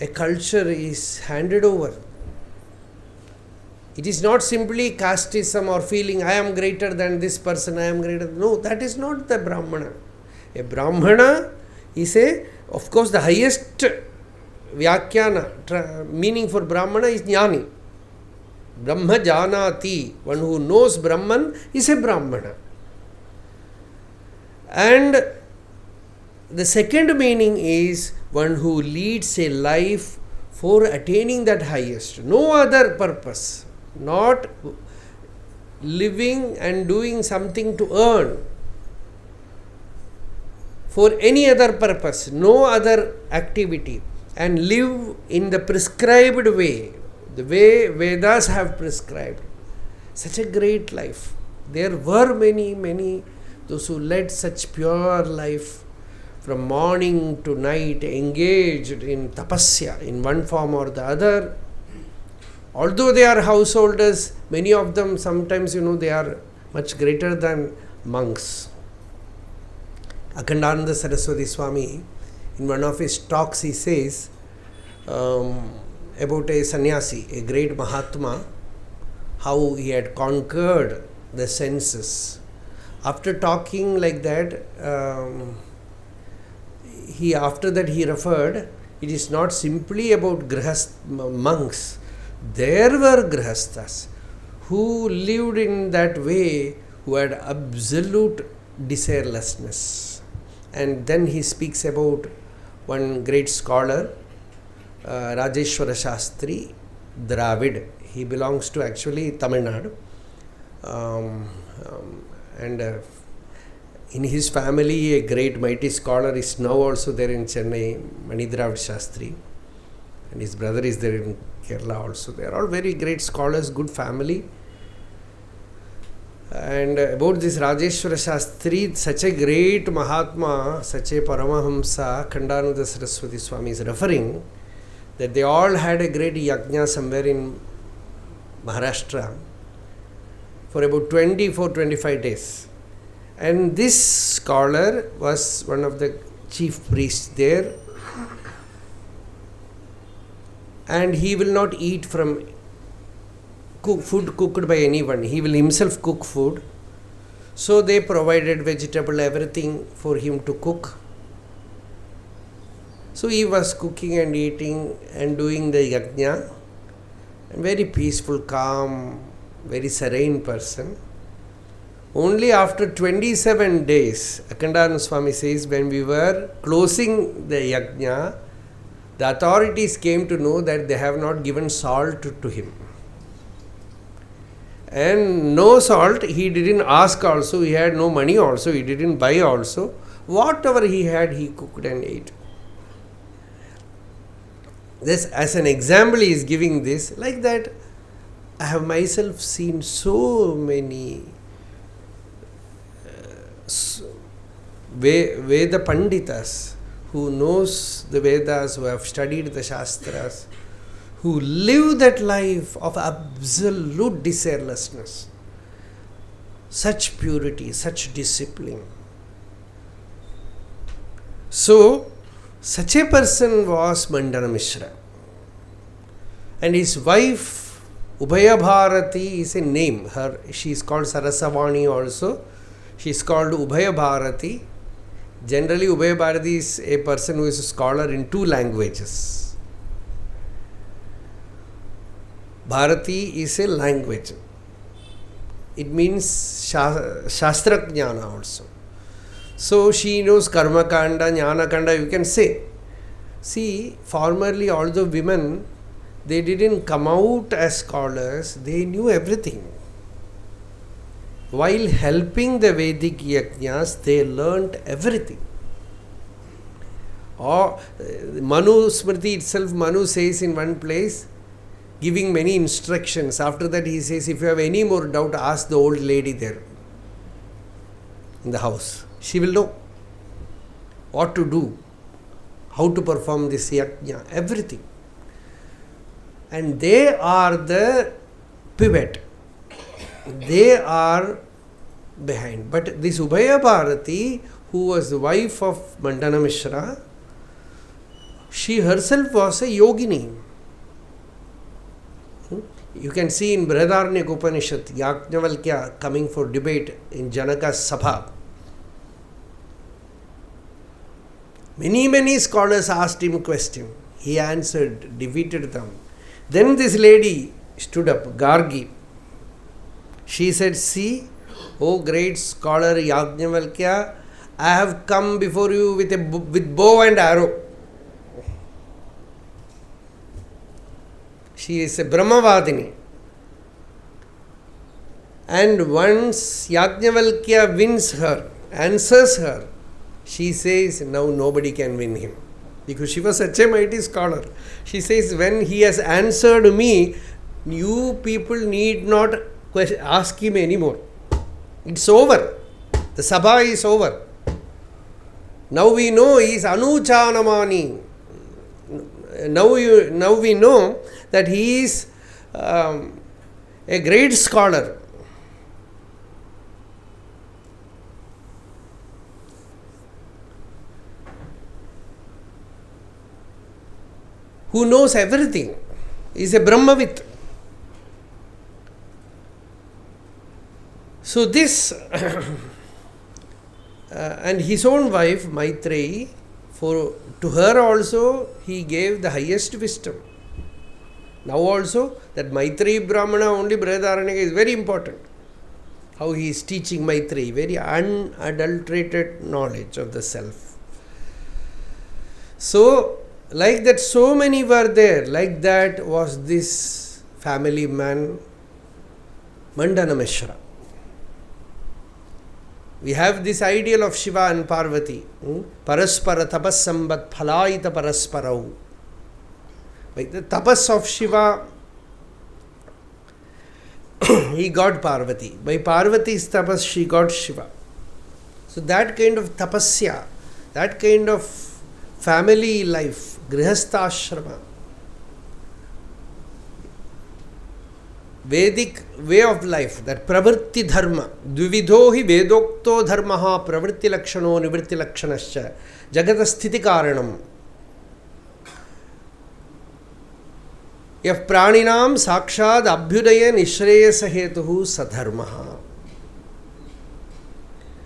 a culture is handed over. It is not simply casteism or feeling I am greater than this person, I am greater. No, that is not the Brahmana. A Brahmana is of course, the highest Vyakhyana meaning for Brahmana is Jnani. Brahma Janati, one who knows Brahman is a Brahmana. And the second meaning is one who leads a life for attaining that highest. No other purpose. Not living and doing something to earn for any other purpose, no other activity, and live in the prescribed way, the way Vedas have prescribed. Such a great life. There were many, those who led such pure life from morning to night, engaged in tapasya in one form or the other. Although they are householders, many of them sometimes, they are much greater than monks. Akhandananda Saraswati Swami, in one of his talks, he says about a sannyasi, a great Mahatma, how he had conquered the senses. After talking like that, after that he referred, it is not simply about monks. There were grihasthas who lived in that way, who had absolute desirelessness. And then he speaks about one great scholar, Rajeshwara Shastri Dravid. He belongs to actually Tamil Nadu. In his family, a great mighty scholar is now also there in Chennai, Mani Dravid Shastri. And his brother is there in Kerala also. They are all very great scholars, good family. And about this Rajeshwara Shastri, such a great Mahatma, such a Paramahamsa, Khandananda Saraswati Swami is referring that they all had a great yajna somewhere in Maharashtra for about 24-25 days. And this scholar was one of the chief priests there, and he will not eat from food cooked by anyone. He will himself cook food. So they provided vegetable, everything for him to cook. So he was cooking and eating and doing the yajna. Very peaceful, calm, very serene person. Only after 27 days, Akhandananda Swami says, when we were closing the yajna, the authorities came to know that they have not given salt to him. And no salt, he didn't ask also, he had no money also, he didn't buy also. Whatever he had, he cooked and ate. This, as an example, he is giving this. Like that, I have myself seen so many Veda Panditas who knows the Vedas, who have studied the Shastras, who live that life of absolute desirelessness, such purity, such discipline. So, such a person was Mandanamisra. And his wife, Ubhayabharati, is a name. She is called Sarasavani also. She is called Ubhayabharati. Generally, Ubhayabharati is a person who is a scholar in 2 languages. Bharati is a language. It means Shastra Jnana also. So she knows Karma Kanda, Jnana Kanda, you can say. See, formerly all the women, they didn't come out as scholars, they knew everything. While helping the Vedic yajnas, they learnt everything. Or Manu Smriti itself, Manu says in one place, giving many instructions. After that he says, if you have any more doubt, ask the old lady there in the house. She will know what to do, how to perform this yajna, everything. And they are the pivot. They are behind. But this Ubhayabharati, who was the wife of Mandanamisra, she herself was a yogini. You can see in Brihadaranyaka Upanishad, Yajnavalkya coming for debate in Janaka's Sabha. Many scholars asked him a question. He answered, defeated them. Then this lady stood up, Gargi. She said, see, O great scholar Yajnavalkya, I have come before you with bow and arrow. She is a Brahmavadini. And once Yajnavalkya wins her, answers her, she says, now nobody can win him. Because she was such a mighty scholar. She says, when he has answered me, you people need not ask him anymore. It's over. The Sabha is over. Now we know he is Anuchanamani. Now we know that he is a great scholar. Who knows everything. He is a Brahmavit. So this and his own wife, Maitreyi, to her also he gave the highest wisdom. Now also, that Maitreyi Brahmana, only Brihadaranyaka, is very important. How he is teaching Maitreyi, very unadulterated knowledge of the self. So, like that, so many were there. Like that was this family man, Mandanamisra. We have this ideal of Shiva and Parvati. Paraspara tapassambat phalaita parasparau. By the tapas of Shiva, he got Parvati. By Parvati's tapas, she got Shiva. So that kind of tapasya, that kind of family life, grihastha-ashrama, Vedic way of life, that pravritti dharma, dvividho hi vedokto dharmaha pravritti lakshano nivritti lakshanascha jagata sthiti karanam yah praninam sakshad abhyudaya nishreyasa hetuhu sadharmaha.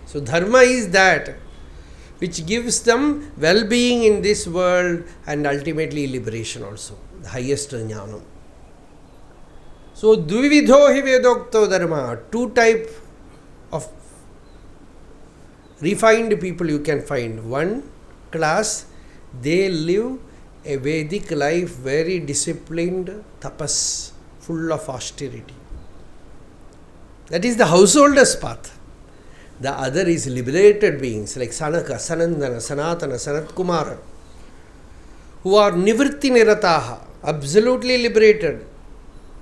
So dharma is that which gives them well-being in this world and ultimately liberation also, the highest jnanam. So, dvividho hi vedokto dharma, two type of refined people you can find. One class, they live a Vedic life, very disciplined, tapas, full of austerity. That is the householder's path. The other is liberated beings like Sanaka, Sanandana, Sanatana, Sanatkumara, who are nivritti nirataha, absolutely liberated,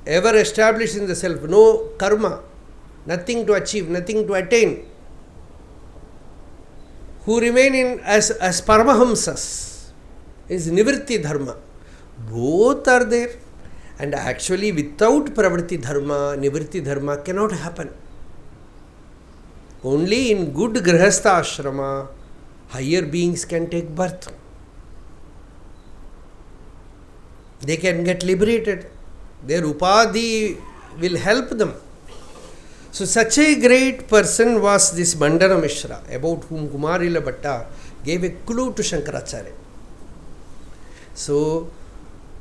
ever established in the self, no karma, nothing to achieve, nothing to attain, who remain in as Paramahamsas, is nivritti dharma. Both are there, and actually without pravritti dharma, nivritti dharma cannot happen. Only in good grihastha ashrama, higher beings can take birth. They can get liberated. Their upadhi will help them. So such a great person was this Mandanamisra, about whom Kumarila Bhatta gave a clue to Sankaracharya. So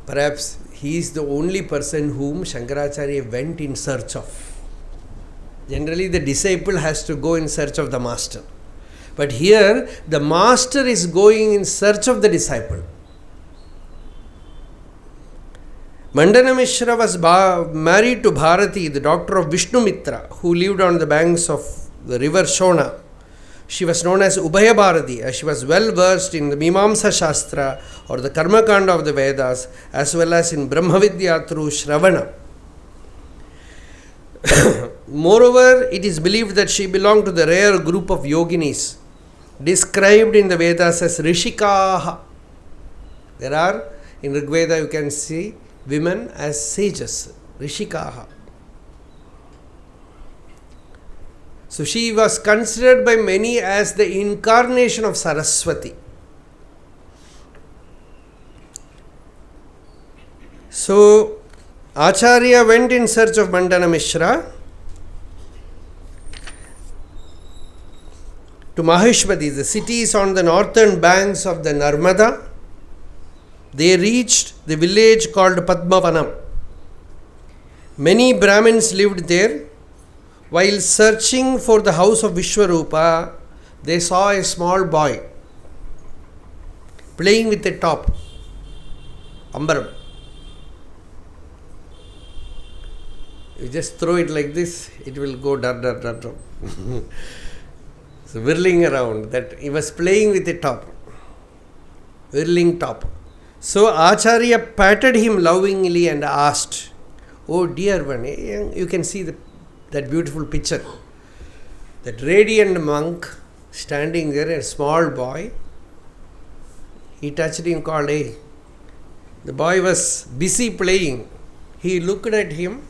perhaps he is the only person whom Sankaracharya went in search of. Generally the disciple has to go in search of the master. But here the master is going in search of the disciple. Mandanamisra was married to Bharati, the daughter of Vishnumitra, who lived on the banks of the river Shona. She was known as Ubhayabharati, as she was well versed in the Mimamsa Shastra or the Karmakanda of the Vedas, as well as in Brahmavidya through Shravana. Moreover, it is believed that she belonged to the rare group of yoginis described in the Vedas as Rishikaha. There are, in Rig Veda you can see women as sages, Rishikaha. So she was considered by many as the incarnation of Saraswati. So Acharya went in search of Mandanamisra to Maheshwari, the cities on the northern banks of the Narmada. They reached the village called Padmavanam. Many Brahmins lived there. While searching for the house of Vishwarupa, they saw a small boy playing with a top, ambaram. You just throw it like this, it will go dar dar dar dar. So whirling around, that he was playing with a top, whirling top. So Acharya patted him lovingly and asked, "Oh dear one," you can see that beautiful picture, that radiant monk standing there, a small boy. He touched him, called, "Hey." The boy was busy playing. He looked at him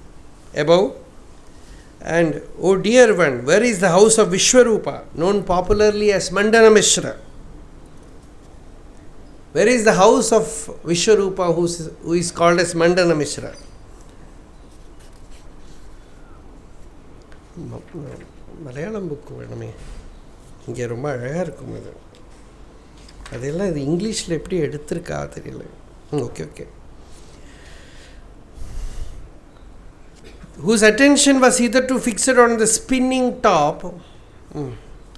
above and, "Oh dear one, where is the house of Vishwarupa, known popularly as Mandanamisra? Where is the house of Vishwarupa who is called as Mandanamisra?" Malayalam book, இங்கே ரொம்ப அழகாக இருக்கும் இது. அதெல்லாம் இது இங்கிலீஷில் எப்படி எடுத்திருக்கா தெரியல. Okay okay. Whose attention was hitherto fixed on the spinning top.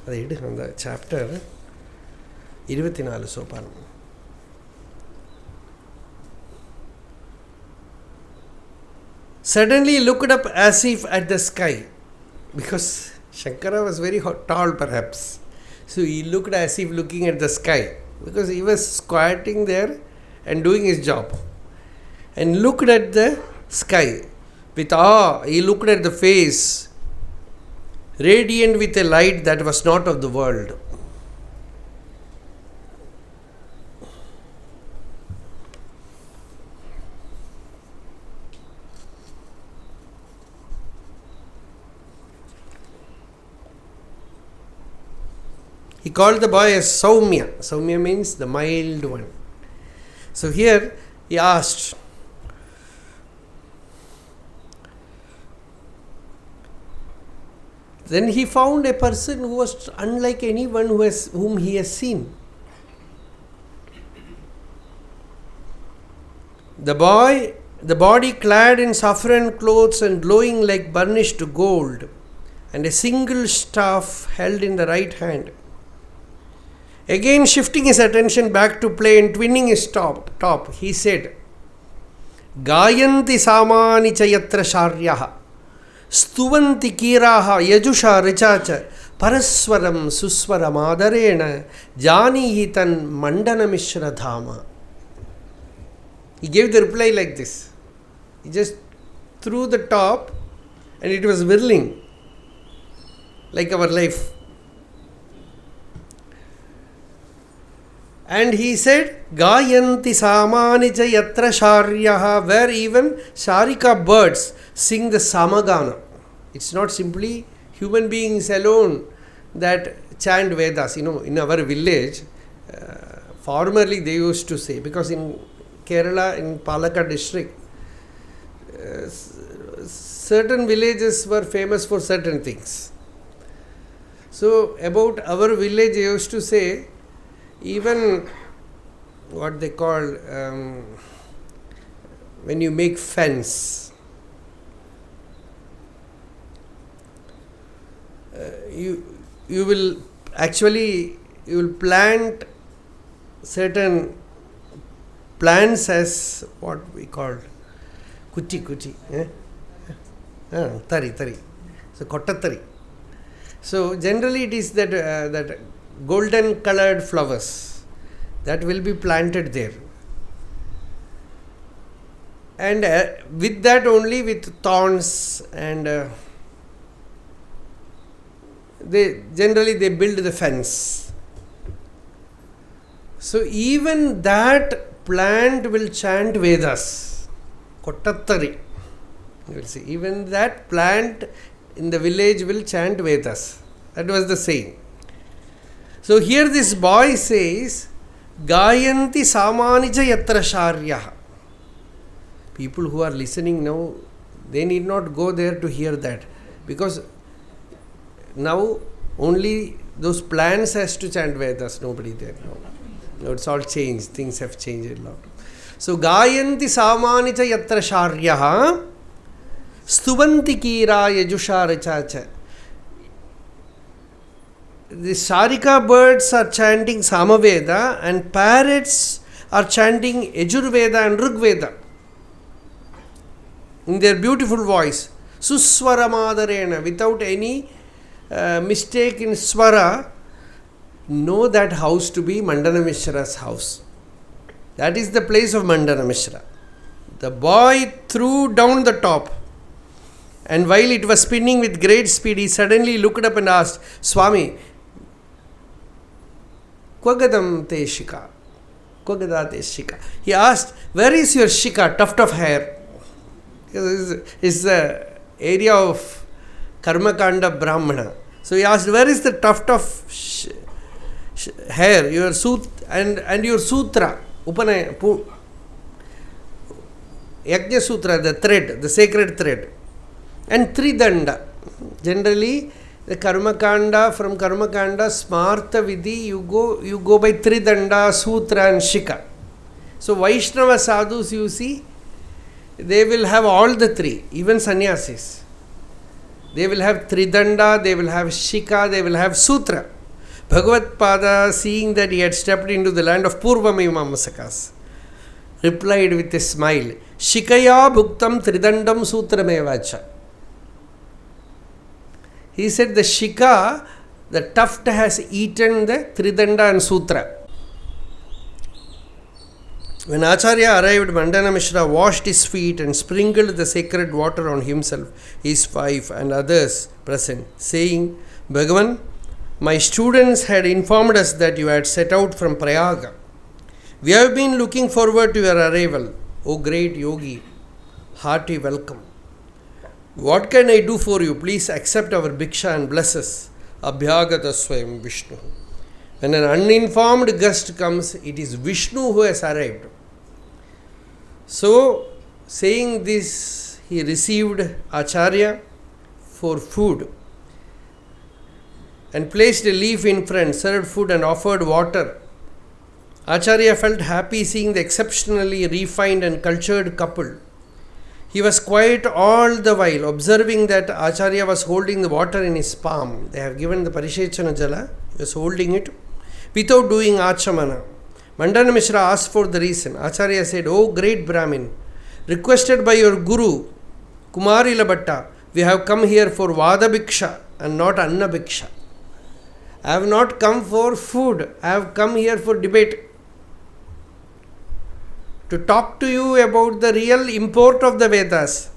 அதை எடு, அந்த chapter 24 சோபானம். Suddenly looked up as if at the sky, because Shankara was very tall perhaps, so he looked as if looking at the sky, because he was squatting there and doing his job, and looked at the sky with awe. He looked at the face, radiant with a light that was not of the world. He called the boy as Saumya. Saumya means the mild one. So here he asked, then he found a person who was unlike anyone whom he has seen. The body clad in saffron clothes and glowing like burnished gold, and a single staff held in the right hand. Again shifting his attention back to play and twinning his top, he said, Gayanti samani chayatra sharyaha, stuvanti kiraha yajusha richacha, paraswaram suswaram adarena, janihi tan Mandanamisra dhama. He gave the reply like this. He just threw the top and it was whirling like our life. And he said, Gayanti samani cha yatra sharyaha, where even Sharika birds sing the Samagana. It's not simply human beings alone that chant Vedas. In our village, formerly they used to say, because in Kerala, in Palakkad district, certain villages were famous for certain things. So about our village, they used to say, even what they call when you make fence, you will plant certain plants as what we call kuti tari, so kottattari. So generally it is that golden colored flowers that will be planted there, and with that only, with thorns, and they build the fence. So even that plant will chant Vedas, kottattari. You will see, even that plant in the village will chant Vedas. That was the saying. So here this boy says, Gayanti samanija yatra sharyaha. People who are listening now, they need not go there to hear that, because now only those plants has to chant Vedas, nobody there now. Now it's all changed, things have changed a lot. So Gayanti samanija yatra sharyaha, stuvanti kira yajusha richacha. The Sarika birds are chanting Samaveda, and parrots are chanting Yajurveda and Rigveda in their beautiful voice. Suswaramadarena, without any mistake in swara. Know that house to be Mandanamisra's house. That is the place of Mandanamisra. The boy threw down the top, and while it was spinning with great speed, he suddenly looked up and asked, Swami, Kwagadam te shika? Kwagada te shika? He asked, where is your shika, tuft of hair? Because it's the area of Karmakanda Brahmana. So he asked, where is the tuft of hair, your and your sutra, Upanaya, Yajna Sutra, the thread, the sacred thread, and Tridanda. Generally, The Karma Kanda, from Karma Kanda, Smartha Vidhi, you go by Tridanda, Sutra and Shika. So Vaishnava sadhus, you see, they will have all the three, even sannyasis. They will have Tridanda, they will have Shika, they will have Sutra. Bhagavad Pada, seeing that he had stepped into the land of Purvamimamsakas, replied with a smile, Shikaya Bhuktam Tridandam Sutramevacha. He said the Shika, the tuft has eaten the Tridanda and Sutra. When Acharya arrived, Mandanamisra washed his feet and sprinkled the sacred water on himself, his wife and others present, saying, Bhagavan, my students had informed us that you had set out from Prayaga. We have been looking forward to your arrival, O great yogi. Hearty welcome. What can I do for you? Please accept our bhiksha and bless us. Abhyagata Swayam Vishnu. When an uninformed guest comes, it is Vishnu who has arrived. So, saying this, he received Acharya for food and placed a leaf in front, served food and offered water. Acharya felt happy seeing the exceptionally refined and cultured couple. He was quiet all the while, observing that Acharya was holding the water in his palm. They have given the Parishechana Jala. He was holding it without doing Achamana. Mandanamisra asked for the reason. Acharya said, O great Brahmin, requested by your Guru, Kumari Labhatta, we have come here for Vada Bhiksha and not Anna Bhiksha. I have not come for food. I have come here for debate. To talk to you about the real import of the Vedas.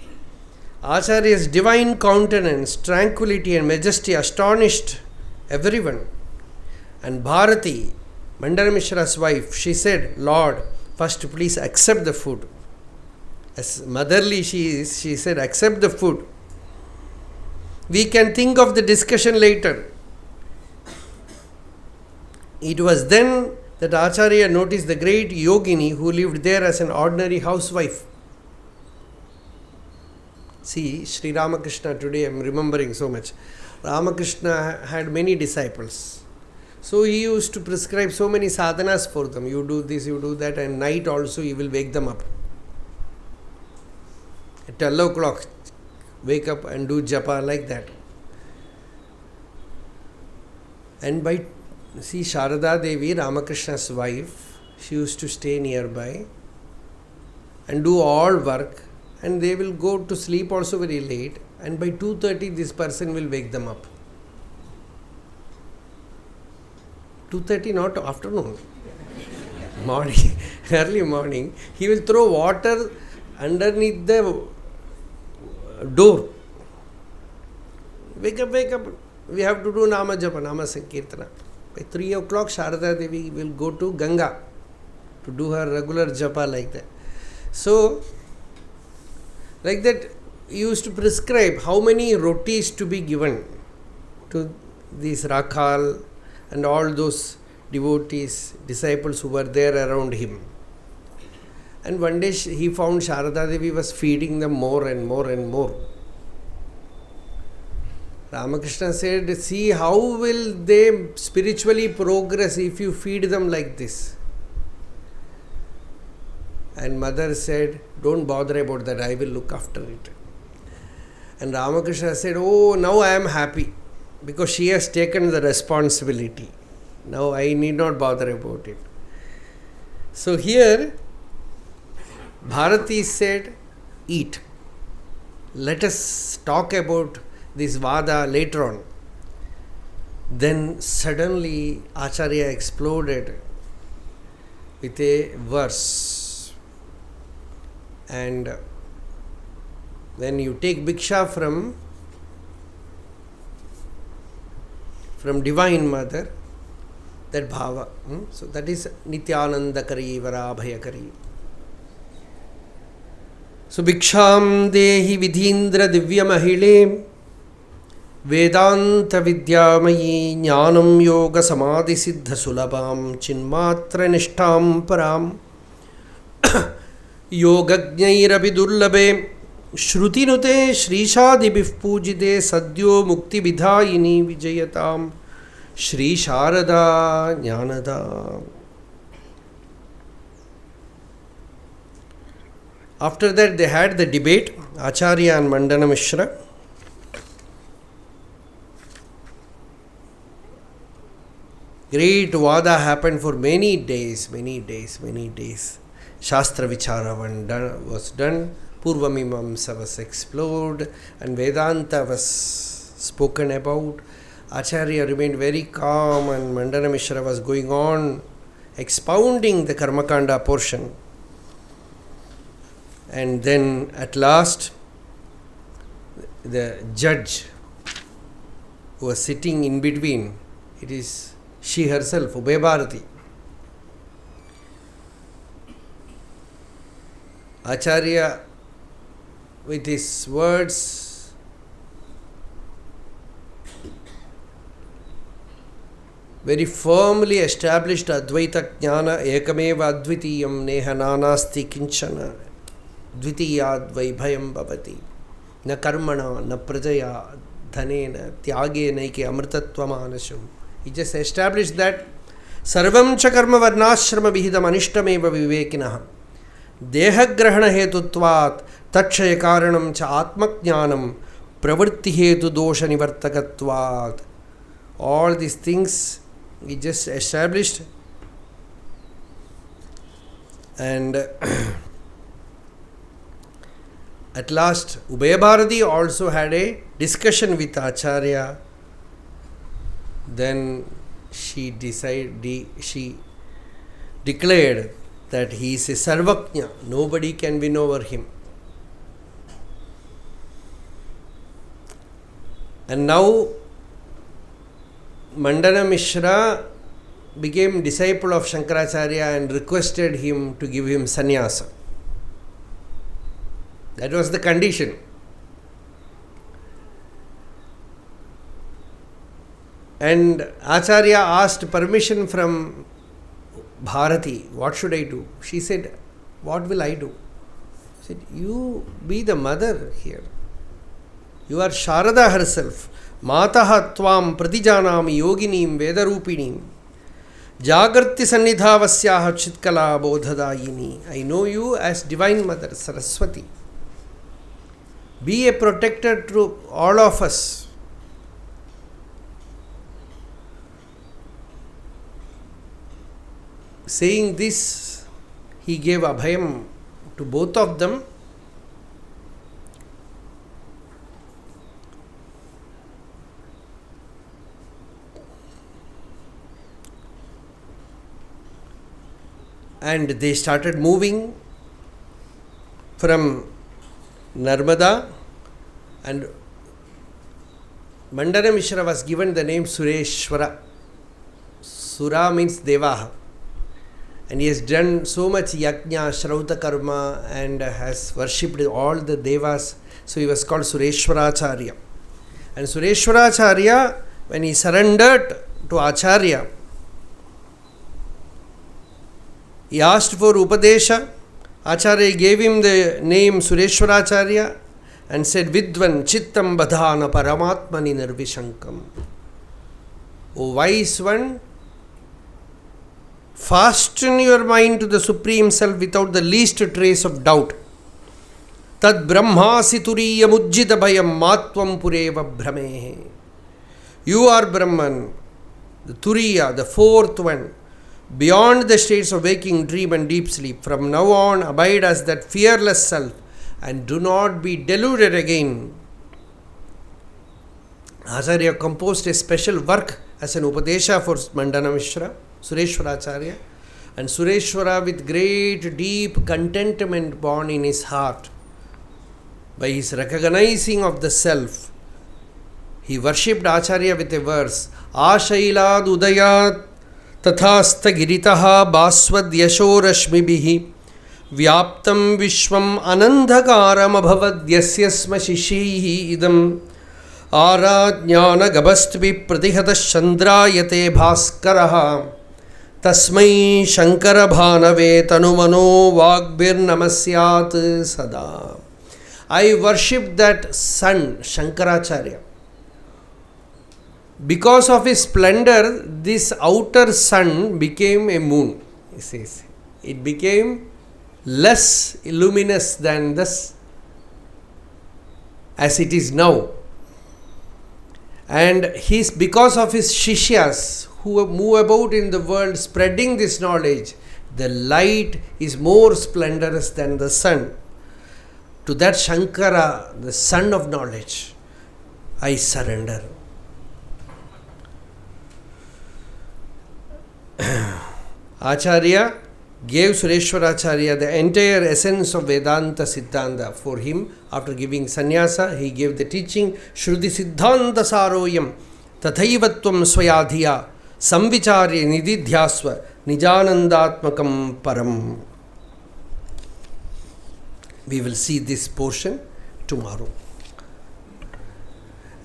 Acharya's divine countenance, tranquility and majesty astonished everyone. And Bharati, Mandanamisra's wife, she said, Lord, first please accept the food. As motherly she is, she said, accept the food. We can think of the discussion later. It was then that Acharya noticed the great yogini who lived there as an ordinary housewife. See, Sri Ramakrishna today, I am remembering so much. Ramakrishna had many disciples. So he used to prescribe so many sadhanas for them. You do this, you do that, and night also he will wake them up. At 12 o'clock, wake up and do japa like that. And by see, Sharada Devi, Ramakrishna's wife, she used to stay nearby and do all work, and they will go to sleep also very late, and by 2:30 this person will wake them up. 2:30, not afternoon, morning, early morning. He will throw water underneath the door. Wake up, wake up. We have to do Nama Japa, Nama Sankirtana. By 3 o'clock, Sharada Devi will go to Ganga to do her regular japa like that. So, like that, he used to prescribe how many rotis to be given to these Rakhal and all those devotees, disciples who were there around him. And one day he found Sharada Devi was feeding them more and more and more. Ramakrishna said, see, how will they spiritually progress if you feed them like this? And mother said, don't bother about that, I will look after it. And Ramakrishna said, oh, now I am happy because she has taken the responsibility. Now I need not bother about it. So here, Bharati said, eat. Let us talk about this Vada later on. Then suddenly Acharya exploded with a verse. And when you take Bhiksha from Divine Mother, that bhava. So that is Nityanandakari Varabhayakari. So Bhiksham Dehi Vidhindra Divya Mahile Vedanta Vidyamayi Jnanam Yoga Samadhi Siddha Sulabham Chinmatra Nishtam Param Yogajnairapi Durlabe Shrutinute Shrishadibhih Pujite Sadyo Mukti Vidhayini Vijayatam Shri Sharada Jnanada. After that, they had the debate, Acharya and Mandanamisra. Great vada happened for many days. Shastra Vichara was done, Purvamimamsa was explored, and Vedanta was spoken about. Acharya remained very calm, and Mandanamisra was going on expounding the Karmakanda portion. And then at last, the judge who was sitting in between, it is she herself, Ubhayabharati. Acharya, with his words, very firmly established Advaita Jnana Ekameva Advitiyam Neha Nanasti Kinchana Dvitiyad Vaibhayam Bhavati Na Karmana Na Prajaya Dhanena Tyage Naike Amritatvamānasham. He just established that Sarvam cha karma varnashrama vihidam anishtameva vivekinaha Dehagrahana hetutvat Tatshaya karanam cha atmakjnanam Pravritti hetu dosha nivartakatvat. All these things he just established. And at last Ubhayabharati also had a discussion with Acharya. Then she declared that he is a sarvajna, nobody can win over him. And now Mandanamisra became disciple of Sankaracharya and requested him to give him sannyasa. That was the condition. And Acharya asked permission from Bharati, what should I do? She said, what will I do? He said, you be the mother here. You are Sharada herself. Mataha tvam pratijanami yoginim vedarupinim jagarti sannidhavasyaha chitkala bodhadayini. I know you as Divine Mother Saraswati. Be a protector to all of us. Saying this, he gave abhayam to both of them. And they started moving from Narmada, and Mandanamisra was given the name Sureswara. Sura means Devaha. And he has done so much yajna, shrauta karma, and has worshipped all the devas. So he was called Sureswaracharya. And Sureswaracharya, when he surrendered to Acharya, he asked for Upadesha. Acharya gave him the name Sureswaracharya and said, Vidvan chittam badhana paramatmani nirvishankam. O wise one, fasten your mind to the Supreme Self without the least trace of doubt. Tad brahmasi turiya mujjita bhayam matvam pureva brahmehe. You are Brahman, the Turiya, the fourth one, beyond the states of waking, dream and deep sleep. From now on, abide as that fearless self and do not be deluded again. Acharya composed a special work as an Upadesha for Mandanamisra, Sureswaracharya, and Sureswara, with great deep contentment born in his heart by his recognizing of the self, he worshipped Acharya with a verse, Ashailad udayat tathasta giritaha baswad yashorashmibhihi vyaptam vishvam anandhakaram abhavad yasyasma shishihi idam arajnana gabastvi pratihatash chandrayate bhaskaraha tasmai shankara bhanave tanumano vagbir namasyat sada. I worship that sun, Sankaracharya. Because of his splendor, this outer sun became a moon. He says, it became less luminous than this as it is now. And because of his shishyas who move about in the world spreading this knowledge, the light is more splendorous than the sun. To that Shankara, the sun of knowledge, I surrender. Acharya gave Sureswaracharya the entire essence of Vedanta Siddhanta. For him, after giving sannyasa, he gave the teaching Shruti Siddhanta Saroyam Tathaivatvam Swayadhiya Samvicharya Nididhyasva Nijanandatmakam Param. We will see this portion tomorrow.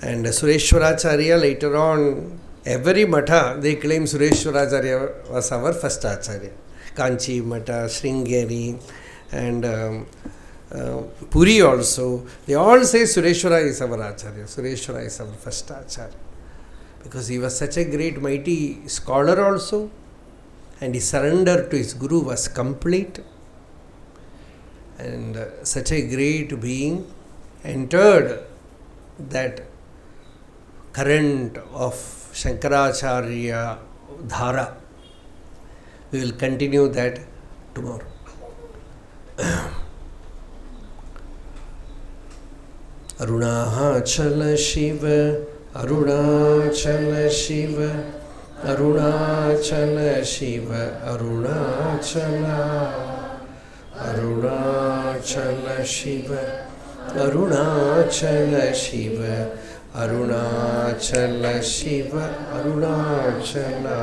And Sureswaracharya later on, every matha, they claim Sureswaracharya was our first Acharya. Kanchi Mata, Sringeri, and Puri also. They all say Sureswara is our Acharya. Sureswara is our first Acharya. Because he was such a great, mighty scholar also. And his surrender to his Guru was complete. And such a great being entered that current of Sankaracharya Dhara. We will continue that tomorrow. Arunachala Shiva, Arunachala Shiva, Arunachala Shiva, Arunachala, Arunachala Shiva, Arunachala Shiva, Arunachala Shiva, Arunachala.